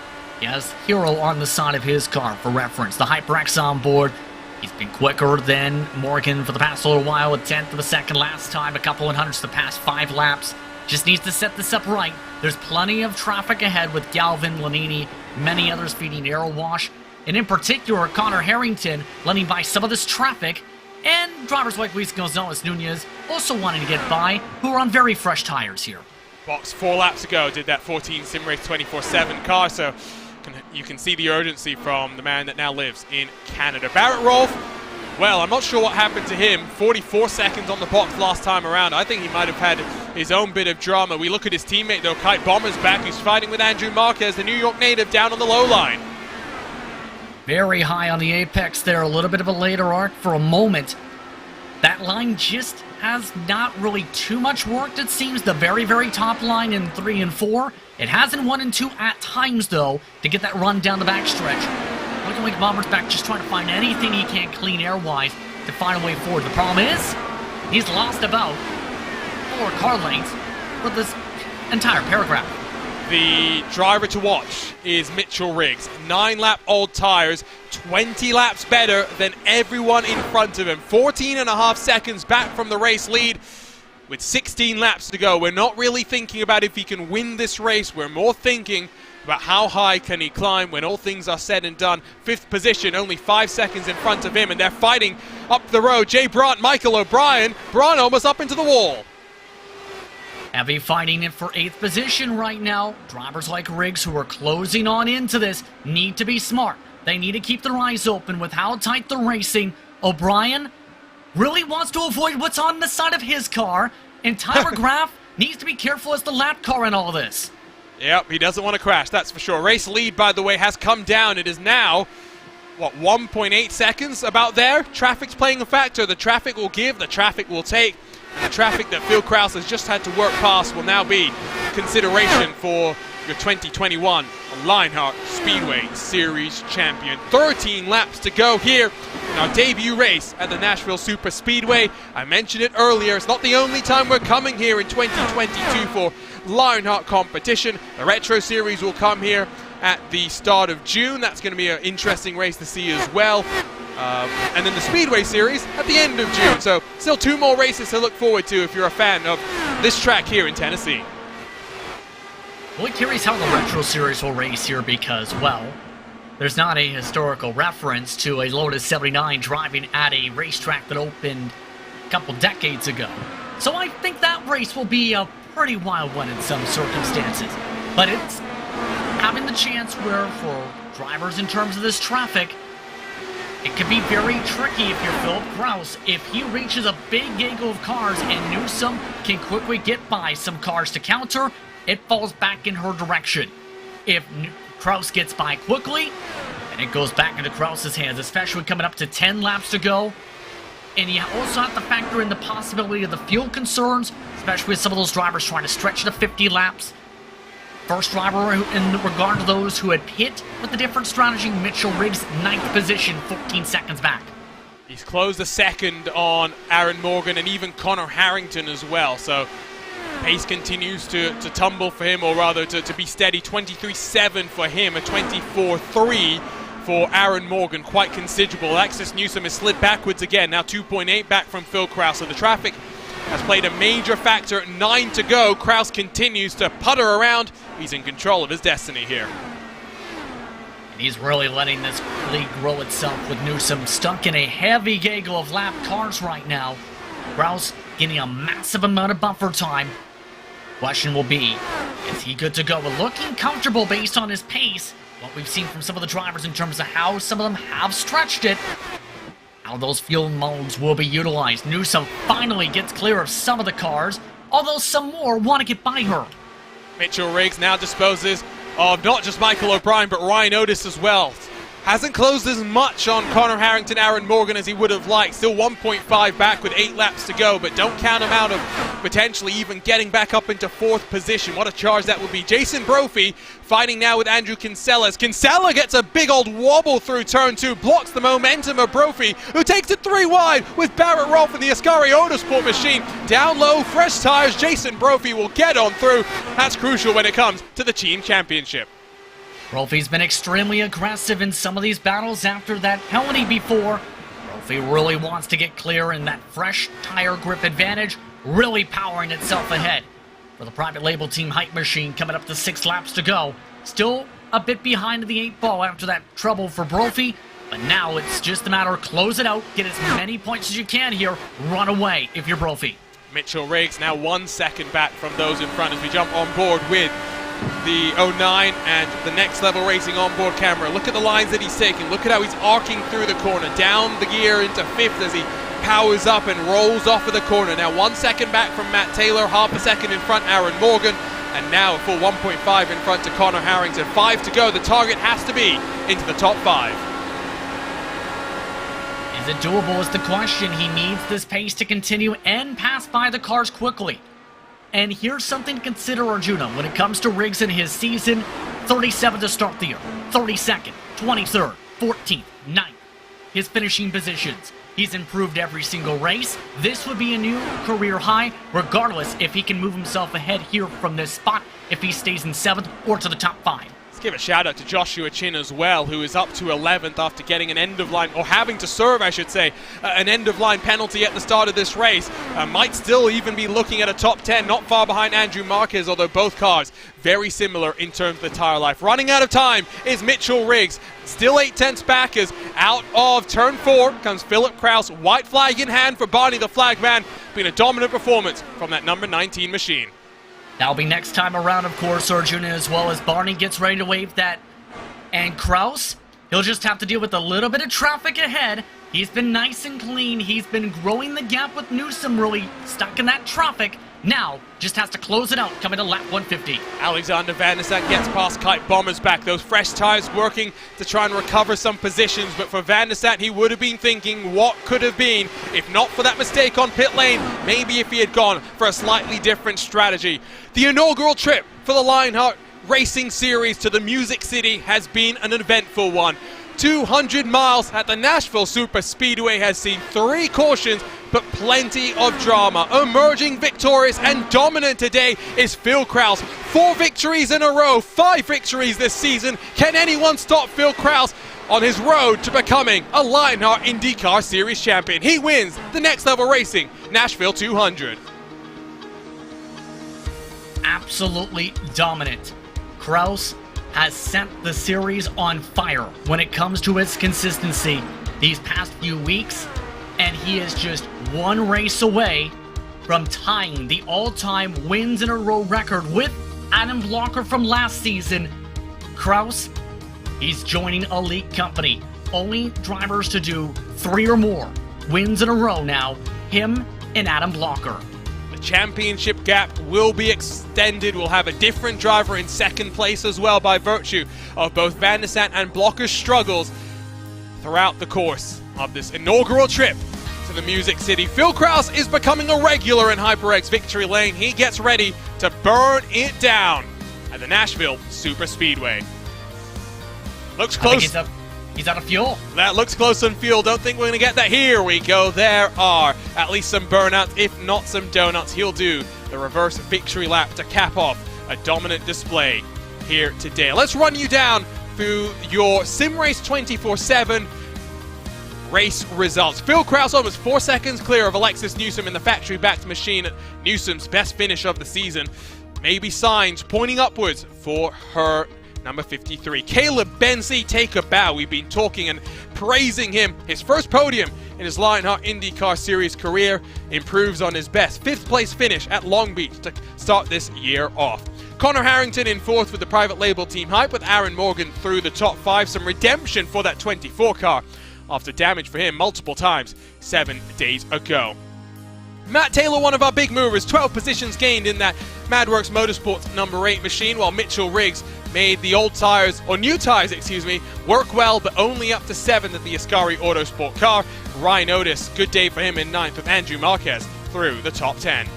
He has Hero on the side of his car for reference. The HyperX on board. He's been quicker than Morgan for the past little while. A 10th of a second last time. A couple of hundredths the past 5 laps. Just needs to set this up right. There's plenty of traffic ahead with Galvin, Lanini, many others feeding aero wash. and in particular Connor Harrington letting by some of this traffic, and drivers like Luis Gonzalez Nunez also wanting to get by, who are on very fresh tires here. Box 4 laps ago, did that 14 Sim Race 24/7 car, so you can see the urgency from the man that now lives in Canada. Barrett Rolfe, well, I'm not sure what happened to him. 44 seconds on the box last time around. I think he might have had his own bit of drama. We look at his teammate, though, Kite Bomber's back, who's fighting with Andrew Marquez, the New York native, down on the low line. Very high on the apex there, a little bit of a later arc for a moment. That line just has not really too much worked, it seems. The very, very top line in 3 and 4. It has in 1 and 2 at times, though, to get that run down the backstretch. Looking like Bomber's back, just trying to find anything he can clean air-wise to find a way forward. The problem is, he's lost about 4 car lengths for this entire paragraph. The driver to watch is Mitchell Riggs. 9-lap-old tires, 20 laps better than everyone in front of him. 14.5 seconds back from the race lead with 16 laps to go. We're not really thinking about if he can win this race. We're more thinking about how high can he climb when all things are said and done. 5th position, only 5 seconds in front of him, and they're fighting up the road. Jay Brandt, Michael O'Brien. Brandt almost up into the wall. Heavy fighting in for 8th position right now. Drivers like Riggs, who are closing on into this, need to be smart. They need to keep their eyes open with how tight they're racing. O'Brien really wants to avoid what's on the side of his car, and Tyler Graff needs to be careful as the lap car in all this. Yep, he doesn't want to crash, that's for sure. Race lead, by the way, has come down. It is now, 1.8 seconds about there? Traffic's playing a factor. The traffic will give, the traffic will take. And the traffic that Phil Krause has just had to work past will now be consideration for your 2021 Lionheart Speedway Series champion. 13 laps to go here in our debut race at the Nashville Super Speedway. I mentioned it earlier, it's not the only time we're coming here in 2022 for Lionheart competition. The Retro Series will come here at the start of June. That's going to be an interesting race to see as well. And then the Speedway Series at the end of June. So still 2 more races to look forward to if you're a fan of this track here in Tennessee. Well, I'm curious how the Retro Series will race here because, well, there's not a historical reference to a Lotus 79 driving at a racetrack that opened a couple decades ago. So I think that race will be a pretty wild one in some circumstances. But it's having the chance where, for drivers in terms of this traffic, it can be very tricky if you're Philip Krause. If he reaches a big gaggle of cars and Newsom can quickly get by some cars to counter, it falls back in her direction. If Krause gets by quickly, and it goes back into Krause's hands, especially coming up to 10 laps to go. And you also have to factor in the possibility of the fuel concerns, especially with some of those drivers trying to stretch to 50 laps. First driver in regard to those who had pit with a different strategy, Mitchell Riggs, 9th position, 14 seconds back. He's closed a second on Aaron Morgan and even Connor Harrington as well. So pace continues to tumble for him, or rather to be steady. 23.7 for him, a 24.3 for Aaron Morgan. Quite considerable. Alexis Newsom has slid backwards again, now 2.8 back from Phil Krause. So the traffic has played a major factor. 9 to go. Krause continues to putter around. He's in control of his destiny here. And he's really letting this league grow itself with Newsom stuck in a heavy gaggle of lap cars right now. Krause getting a massive amount of buffer time. Question will be, is he good to go? But looking comfortable based on his pace. What we've seen from some of the drivers in terms of how some of them have stretched it. How those fuel modes will be utilized. Newsom finally gets clear of some of the cars, although some more want to get by her. Mitchell Riggs now disposes of not just Michael O'Brien, but Ryan Otis as well. Hasn't closed as much on Connor Harrington, Aaron Morgan as he would have liked. Still 1.5 back with 8 laps to go, but don't count him out of potentially even getting back up into 4th position. What a charge that would be. Jason Brophy fighting now with Andrew Kinsella. Kinsella gets a big old wobble through turn 2, blocks the momentum of Brophy, who takes it 3 wide with Barrett Rolfe and the Ascari Autosport machine. Down low, fresh tires, Jason Brophy will get on through. That's crucial when it comes to the team championship. Brophy's been extremely aggressive in some of these battles after that penalty before. Brophy really wants to get clear, and that fresh tire grip advantage really powering itself ahead. For the private label team Hype Machine coming up to 6 laps to go. Still a bit behind the 8 ball after that trouble for Brophy. But now it's just a matter of close it out, get as many points as you can here, run away if you're Brophy. Mitchell Riggs now 1 second back from those in front as we jump on board with the 09 and the Next Level Racing onboard camera. Look at the lines that he's taking. Look at how he's arcing through the corner, down the gear into 5th as he powers up and rolls off of the corner. Now 1 second back from Matt Taylor, half a second in front Aaron Morgan, and now a full 1.5 in front to Connor Harrington. 5 to go. The target has to be into the top 5. Is it doable is the question. He needs this pace to continue and pass by the cars quickly. And here's something to consider, Arjuna, when it comes to Riggs in his season. 37th to start the year, 32nd, 23rd, 14th, 9th. His finishing positions. He's improved every single race. This would be a new career high, regardless if he can move himself ahead here from this spot, if he stays in 7th or to the top 5. Let's give a shout out to Joshua Chin as well, who is up to 11th after getting an end of line, or having to serve, I should say, an end of line penalty at the start of this race. Might still even be looking at a top 10, not far behind Andrew Marquez, although both cars very similar in terms of the tire life. Running out of time is Mitchell Riggs. Still 8/10ths back as out of turn 4 comes Philip Kraus, white flag in hand for Barney the flagman. Been a dominant performance from that number 19 machine. That'll be next time around, of course, Arjuna, as well as Barney gets ready to wave that. And Kraus, he'll just have to deal with a little bit of traffic ahead. He's been nice and clean. He's been growing the gap with Newsom, really stuck in that traffic. Now, just has to close it out, coming to lap 150. Alexander Van der Sat gets past Kite Bombers back. Those fresh tires working to try and recover some positions. But for Van der Sat, he would have been thinking what could have been if not for that mistake on pit lane. Maybe if he had gone for a slightly different strategy. The inaugural trip for the Lionheart Racing Series to the Music City has been an eventful one. 200 miles at the Nashville Super Speedway has seen 3 cautions, but plenty of drama. Emerging victorious and dominant today is Phil Kraus. 4 victories in a row, 5 victories this season. Can anyone stop Phil Kraus on his road to becoming a Lionheart IndyCar Series champion? He wins the Next Level Racing Nashville 200. Absolutely dominant. Kraus has set the series on fire when it comes to its consistency these past few weeks, and he is just 1 race away from tying the all-time wins in a row record with Adam Blocker from last season. Kraus, he's joining elite company. Only drivers to do 3 or more wins in a row now, him and Adam Blocker. The championship gap will be extended. We'll have a different driver in 2nd place as well by virtue of both Van der Sat and Blocker's struggles throughout the course of this inaugural trip to the Music City. Phil Kraus is becoming a regular in HyperX Victory Lane. He gets ready to burn it down at the Nashville Super Speedway. Looks close. He's out of fuel. That looks close on fuel. Don't think we're going to get that. Here we go. There are at least some burnouts, if not some donuts. He'll do the reverse victory lap to cap off a dominant display here today. Let's run you down through your Sim Race 24/7 race results. Phil Kraus almost 4 seconds clear of Alexis Newsom in the factory-backed machine. Newsom's best finish of the season. Maybe signs pointing upwards for her number 53. Caleb Benzie, take a bow. We've been talking and praising him. His first podium in his Lionheart IndyCar Series career improves on his best 5th place finish at Long Beach to start this year off. Connor Harrington in 4th with the private label Team Hype, with Aaron Morgan through the top 5. Some redemption for that 24 car after damage for him multiple times 7 days ago. Matt Taylor, one of our big movers, 12 positions gained in that MadWorks Motorsports number 8 machine, while Mitchell Riggs made the old tires, or new tires, work well, but only up to 7th at the Ascari Autosport car. Ryan Otis, good day for him in 9th, with Andrew Marquez through the top 10.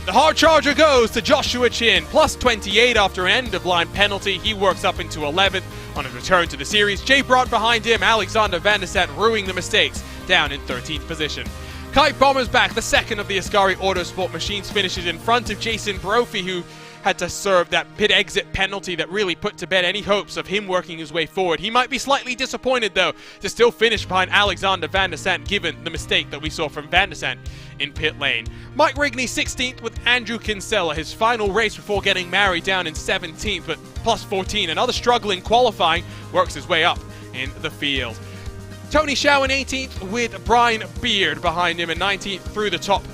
The hard charger goes to Joshua Chin, plus 28 after an end-of-line penalty. He works up into 11th on his return to the series. Jay Brandt behind him, Alexander Van der Sat ruining the mistakes, down in 13th position. Kite Bombers back, the second of the Ascari Autosport machines, finishes in front of Jason Brophy, who had to serve that pit exit penalty that really put to bed any hopes of him working his way forward. He might be slightly disappointed, though, to still finish behind Alexander Van der Sant, given the mistake that we saw from Van der Sant in pit lane. Mike Rigney 16th with Andrew Kinsella, his final race before getting married, down in 17th, but plus 14. Another struggle in qualifying, works his way up in the field. Tony Shaw in 18th with Brian Beard behind him in 19th through the top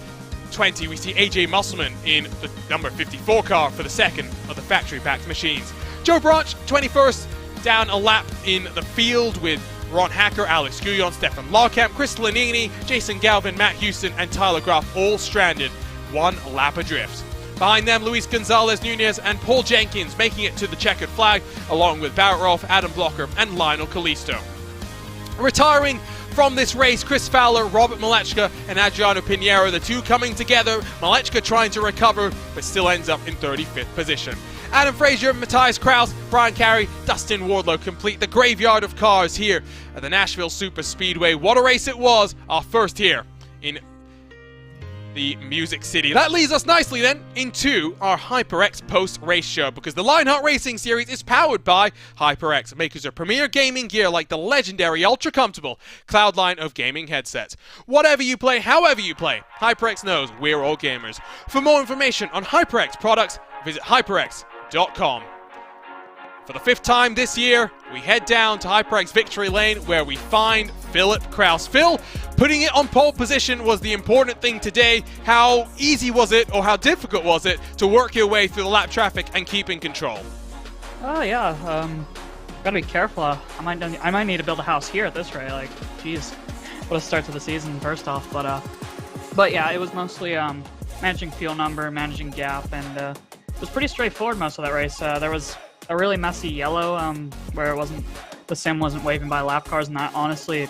20. We see AJ Musselman in the number 54 car for the second of the factory-packed machines. Joe Branch 21st, down a lap in the field with Ron Hacker, Alex Guyon, Stefan Larkamp, Chris Lanini, Jason Galvin, Matt Houston, and Tyler Graff all stranded, one lap adrift. Behind them, Luis Gonzalez Nunez and Paul Jenkins making it to the checkered flag, along with Barrett Rolfe, Adam Blocker, and Lionel Kalisto. Retiring from this race, Chris Fowler, Robert Malechka, and Adriano Pinheiro, the two coming together. Malechka trying to recover, but still ends up in 35th position. Adam Frazier, Matthias Kraus, Brian Carey, Dustin Wardlow complete the graveyard of cars here at the Nashville Super Speedway. What a race it was, our first here in the Music City. That leads us nicely then into our HyperX post-race show, because the Lionheart Racing Series is powered by HyperX, makers of premier gaming gear like the legendary ultra-comfortable Cloud line of gaming headsets. Whatever you play, however you play, HyperX knows we're all gamers. For more information on HyperX products, visit hyperx.com. For the 5th time this year, we head down to HyperX Victory Lane where we find Philip Kraus. Phil, putting it on pole position was the important thing today. How easy was it, or how difficult was it, to work your way through the lap traffic and keep in control? Oh yeah, gotta be careful. I might need to build a house here at this rate. Like, geez, what a start to the season first off. But yeah, it was mostly managing fuel number, managing gap, and it was pretty straightforward most of that race. There was a really messy yellow where the sim wasn't waving by lap cars, and that honestly,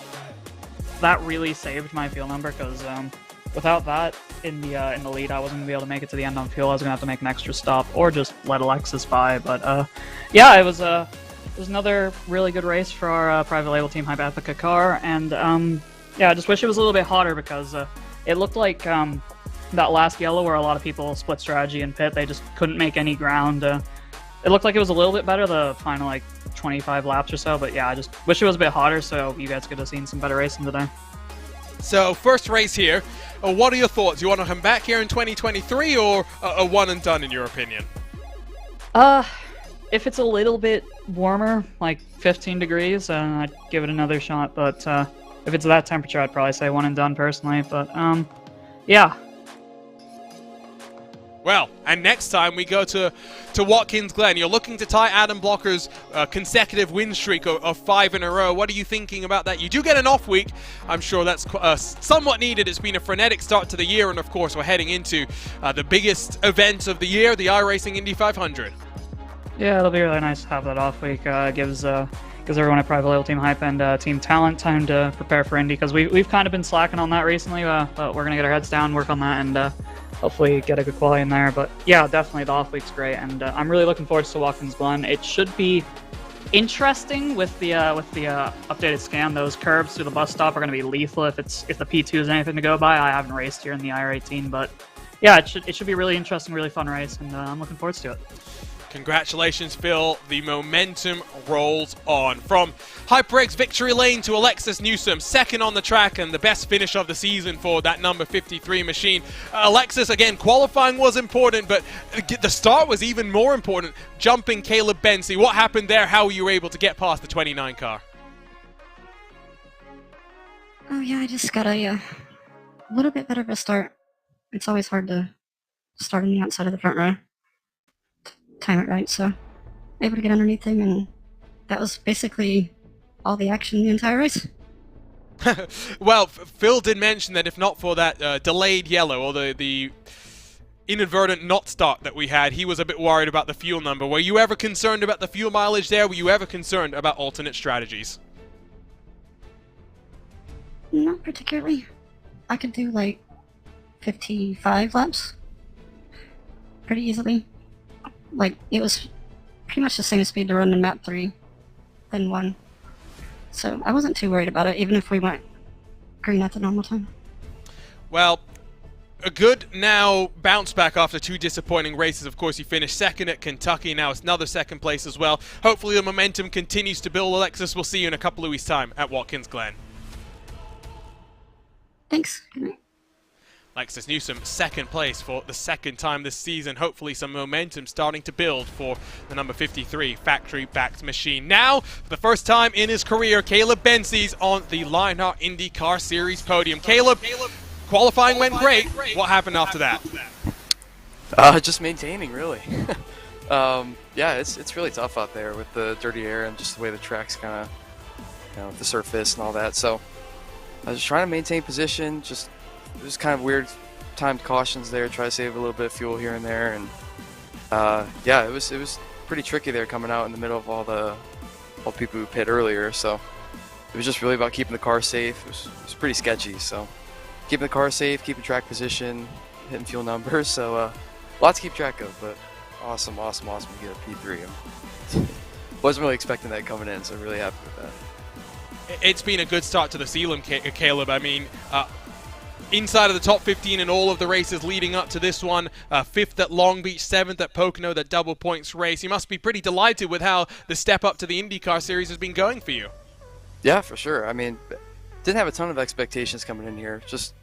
that really saved my fuel number, because without that in the lead, I wasn't gonna be able to make it to the end on fuel. I was gonna have to make an extra stop or just let Alexis by. But yeah, it was another really good race for our private label team Hypatica car, and yeah, I just wish it was a little bit hotter, because it looked like that last yellow where a lot of people split strategy in pit, they just couldn't make any ground. It looked like it was a little bit better the final like 25 laps or so, but yeah, I just wish it was a bit hotter so you guys could have seen some better racing today. So, first race here, what are your thoughts? You want to come back here in 2023, or a one and done in your opinion? If it's a little bit warmer, like 15 degrees, I'd give it another shot, but if it's that temperature, I'd probably say one and done personally, but yeah. Well, and next time we go to Watkins Glen. You're looking to tie Adam Blocker's consecutive win streak of 5 in a row. What are you thinking about that? You do get an off week. I'm sure that's somewhat needed. It's been a frenetic start to the year, and of course we're heading into the biggest event of the year, the iRacing Indy 500. Yeah, it'll be really nice to have that off week. Gives everyone at Private Label Team Hype and Team Talent time to prepare for Indy, because we've kind of been slacking on that recently, but we're going to get our heads down, work on that, and hopefully get a good quality in there. But yeah, definitely the off week's great, and I'm really looking forward to Watkins Glen. It should be interesting with the updated scan. Those curves through the bus stop are going to be lethal if the P2 is anything to go by. I haven't raced here in the IR18, but yeah, it should be really interesting, really fun race, and I'm looking forward to it. Congratulations, Phil. The momentum rolls on. From HyperX Victory Lane to Alexis Newsom, second on the track and the best finish of the season for that number 53 machine. Alexis, again, qualifying was important, but the start was even more important. Jumping Caleb Bensi. What happened there? How were you able to get past the 29 car? Oh yeah, I just got a little bit better of a start. It's always hard to start on the outside of the front row. Time it right, so able to get underneath him, and that was basically all the action in the entire race. Well, Phil did mention that if not for that delayed yellow, or the inadvertent not start that we had, he was a bit worried about the fuel number. Were you ever concerned about the fuel mileage there? Were you ever concerned about alternate strategies? Not particularly. I could do like 55 laps pretty easily. Like, it was pretty much the same speed to run in map 3 than 1. So I wasn't too worried about it, even if we went green at the normal time. Well, a good now bounce back after 2 disappointing races. Of course, you finished second at Kentucky. Now it's another second place as well. Hopefully the momentum continues to build. Alexis, we'll see you in a couple of weeks' time at Watkins Glen. Thanks. Good night. Alexis Newsom, second place for the second time this season. Hopefully some momentum starting to build for the number 53 factory-backed machine. Now, for the first time in his career, Caleb Bensy's on the Lionheart IndyCar Series podium. Caleb, qualifying went great. What happened after that? Just maintaining, really. Yeah, it's really tough out there with the dirty air and just the way the track's kind of, the surface and all that. So I was just trying to maintain position. It was kind of weird timed cautions there, try to save a little bit of fuel here and there, and yeah, it was pretty tricky there coming out in the middle of all the people who pit earlier. So it was just really about keeping the car safe. It was pretty sketchy. So keeping the car safe, keeping track position, hitting fuel numbers. So lots to keep track of, but awesome to get a P3. Wasn't really expecting that coming in, so really happy with that. It's been a good start to the season, Caleb. I mean, inside of the top 15 in all of the races leading up to this one, 5th at Long Beach, 7th at Pocono, that double points race. You must be pretty delighted with how the step up to the IndyCar Series has been going for you. Yeah, for sure. I mean, didn't have a ton of expectations coming in here. Just,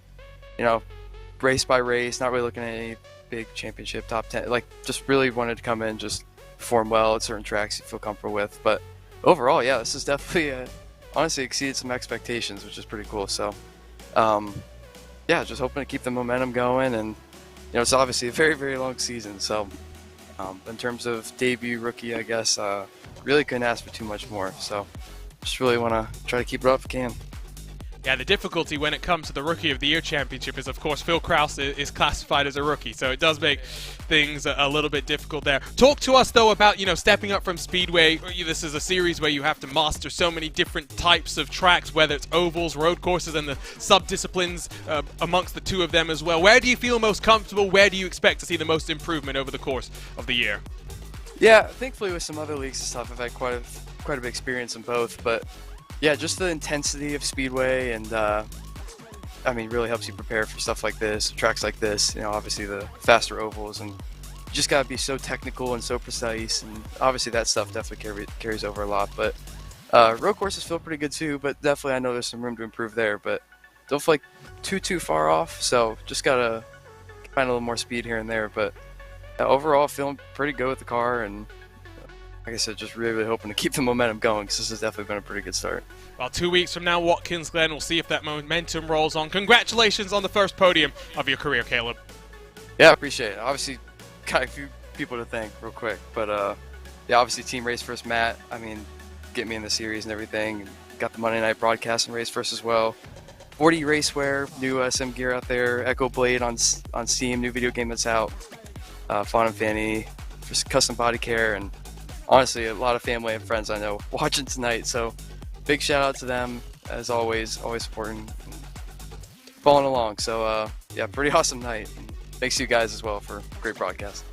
race by race, not really looking at any big championship, top 10. Like, just really wanted to come in, just perform well at certain tracks you feel comfortable with. But overall, yeah, this is definitely, honestly exceeded some expectations, which is pretty cool. So, yeah, just hoping to keep the momentum going, and it's obviously a very, very long season. So, in terms of debut rookie, I guess really couldn't ask for too much more. So, just really want to try to keep it up if I can. Yeah, the difficulty when it comes to the Rookie of the Year championship is, of course, Phil Krause is classified as a rookie, so it does make things a little bit difficult there. Talk to us, though, about, stepping up from Speedway. This is a series where you have to master so many different types of tracks, whether it's ovals, road courses, and the sub-disciplines amongst the two of them as well. Where do you feel most comfortable? Where do you expect to see the most improvement over the course of the year? Yeah, thankfully with some other leagues and stuff, I've had quite a bit of experience in both, but yeah, just the intensity of Speedway, and I mean, really helps you prepare for stuff like this, tracks like this. Obviously the faster ovals, and you just gotta be so technical and so precise. And obviously that stuff definitely carries over a lot. But road courses feel pretty good too. But definitely, I know there's some room to improve there. But don't feel like too far off. So just gotta find a little more speed here and there. But overall, feeling pretty good with the car, and like I said, just really hoping to keep the momentum going, because this has definitely been a pretty good start. Well, 2 weeks from now, Watkins Glen, we'll see if that momentum rolls on. Congratulations on the first podium of your career, Caleb. Yeah, I appreciate it. Obviously, got a few people to thank real quick, but yeah, obviously Team Race First Matt, I mean, get me in the series and everything. Got the Monday Night broadcast and Race First as well. 40 Racewear, new SM gear out there. Echo Blade on Steam, new video game that's out. Fawn and Fanny, just custom body care, and honestly, a lot of family and friends I know watching tonight, so big shout out to them, as always supporting and following along. So yeah, pretty awesome night. And thanks to you guys as well for a great broadcast.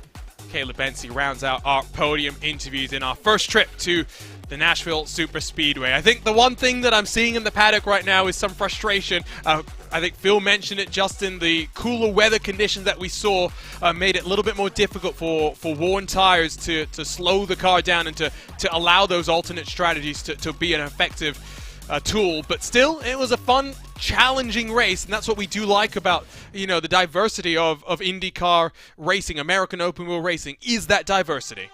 Caleb Bensey rounds out our podium interviews in our first trip to the Nashville Super Speedway. I think the one thing that I'm seeing in the paddock right now is some frustration. I think Phil mentioned it, Justin. The cooler weather conditions that we saw made it a little bit more difficult for worn tires to slow the car down and to allow those alternate strategies to be an effective tool. But still, it was a fun, challenging race, and that's what we do like about the diversity of IndyCar racing, American open wheel racing, is that diversity.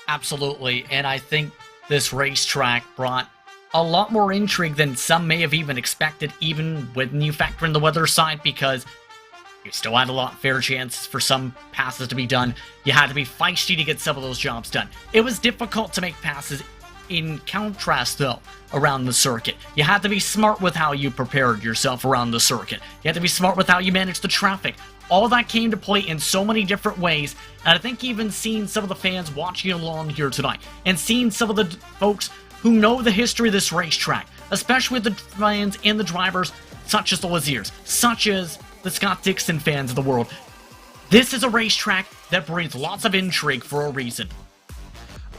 Absolutely, and I think this racetrack brought a lot more intrigue than some may have even expected, even when you factor in the weather side, because you still had a lot of fair chances for some passes to be done. You had to be feisty to get some of those jobs done. It was difficult to make passes in contrast, though, around the circuit. You had to be smart with how you prepared yourself around the circuit. You had to be smart with how you managed the traffic. All that came to play in so many different ways, and I think even seeing some of the fans watching along here tonight, and seeing some of the folks who know the history of this racetrack, especially the fans and the drivers, such as the Laziers, such as the Scott Dixon fans of the world. This is a racetrack that breeds lots of intrigue for a reason.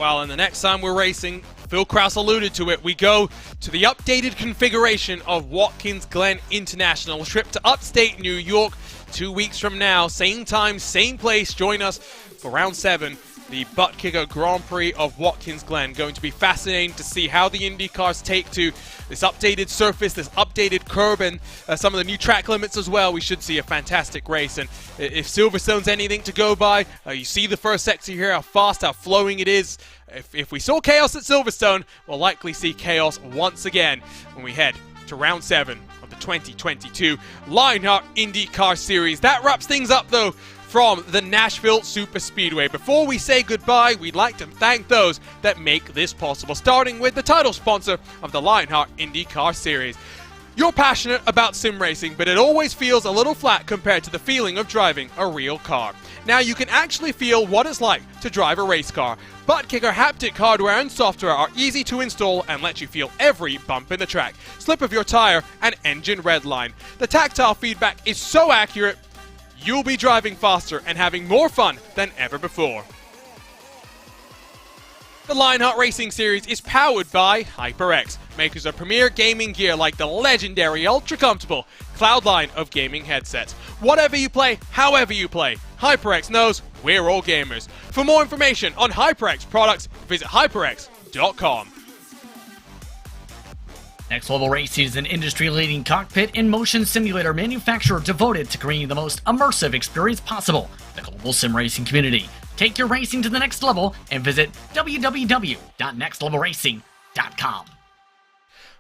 Well, and the next time we're racing Phil Kraus alluded to it. We go to the updated configuration of Watkins Glen International. Trip to upstate New York 2 weeks from now. Same time, same place. Join us for round 7. The Butt Kicker Grand Prix of Watkins Glen. Going to be fascinating to see how the IndyCars take to this updated surface, this updated curb, and some of the new track limits as well. We should see a fantastic race. And if Silverstone's anything to go by, you see the first sector here, how fast, how flowing it is. If we saw chaos at Silverstone, we'll likely see chaos once again when we head to round 7 of the 2022 Lionheart IndyCar Series. That wraps things up, though, from the Nashville Superspeedway. Before we say goodbye, we'd like to thank those that make this possible, starting with the title sponsor of the Lionheart IndyCar Series. You're passionate about sim racing, but it always feels a little flat compared to the feeling of driving a real car. Now you can actually feel what it's like to drive a race car. Butt Kicker haptic hardware and software are easy to install and let you feel every bump in the track, slip of your tire, and engine redline. The tactile feedback is so accurate, you'll be driving faster and having more fun than ever before. The Lionheart Racing Series is powered by HyperX, makers of premier gaming gear like the legendary ultra-comfortable Cloudline of gaming headsets. Whatever you play, however you play, HyperX knows we're all gamers. For more information on HyperX products, visit hyperx.com. Next Level Racing is an industry-leading cockpit and motion simulator manufacturer devoted to creating the most immersive experience possible for the global sim racing community. Take your racing to the next level and visit www.nextlevelracing.com.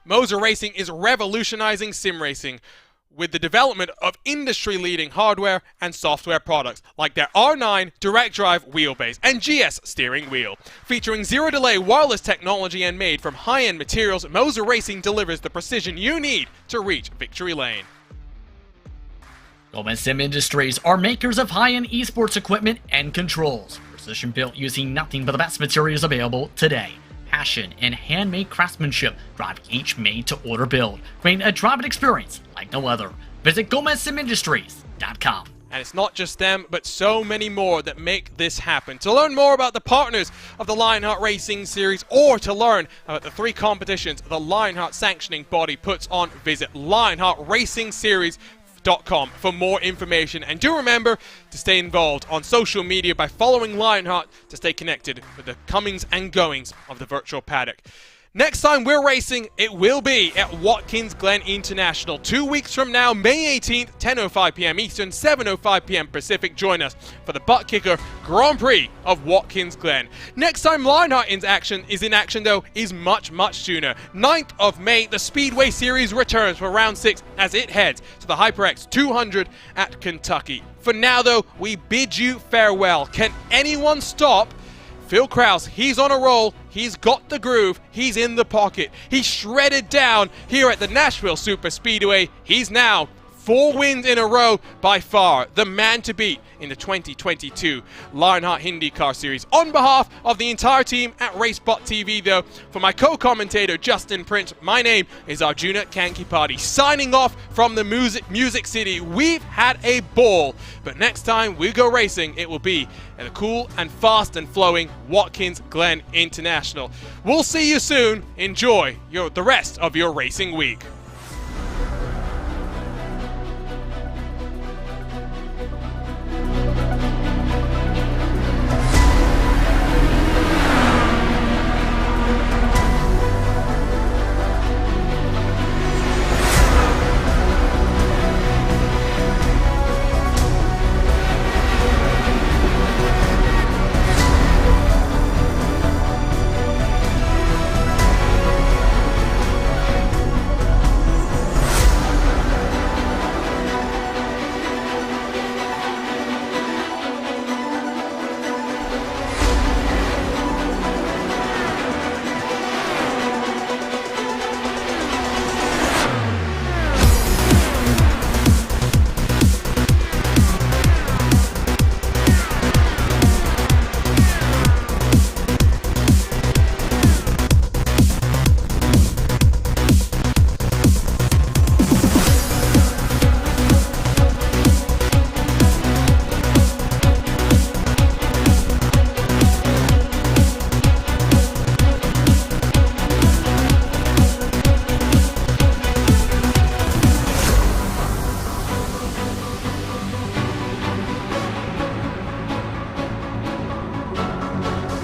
Moser Racing is revolutionizing sim racing with the development of industry-leading hardware and software products like their R9 direct drive wheelbase and GS steering wheel. Featuring zero-delay wireless technology and made from high-end materials, Moser Racing delivers the precision you need to reach victory lane. Gomez Sim Industries are makers of high-end esports equipment and controls. Precision built using nothing but the best materials available today. Passion and handmade craftsmanship drive each made-to-order build, creating a driving experience like no other. Visit GomezSimIndustries.com. And it's not just them, but so many more that make this happen. To learn more about the partners of the Lionheart Racing Series, or to learn about the 3 competitions the Lionheart sanctioning body puts on, visit LionheartRacingSeries.com for more information. And do remember to stay involved on social media by following Lionheart to stay connected with the comings and goings of the virtual paddock. Next time we're racing, it will be at Watkins Glen International. 2 weeks from now, May 18th, 10:05 p.m. Eastern, 7:05 p.m. Pacific. Join us for the Butt Kicker Grand Prix of Watkins Glen. Next time Lionheart is in action, though, is much, much sooner. 9th of May, the Speedway Series returns for round 6 as it heads to the HyperX 200 at Kentucky. For now, though, we bid you farewell. Can anyone stop Phil Kraus? He's on a roll. He's got the groove. He's in the pocket. He's shredded down here at the Nashville Superspeedway. He's now 4 wins in a row, by far the man to beat in the 2022 Lionheart IndyCar Series. On behalf of the entire team at RaceBot TV, though, for my co-commentator Justin Prince, my name is Arjuna Kankipati, signing off from the Music City. We've had a ball, but next time we go racing, it will be at the cool and fast and flowing Watkins Glen International. We'll see you soon. Enjoy the rest of your racing week.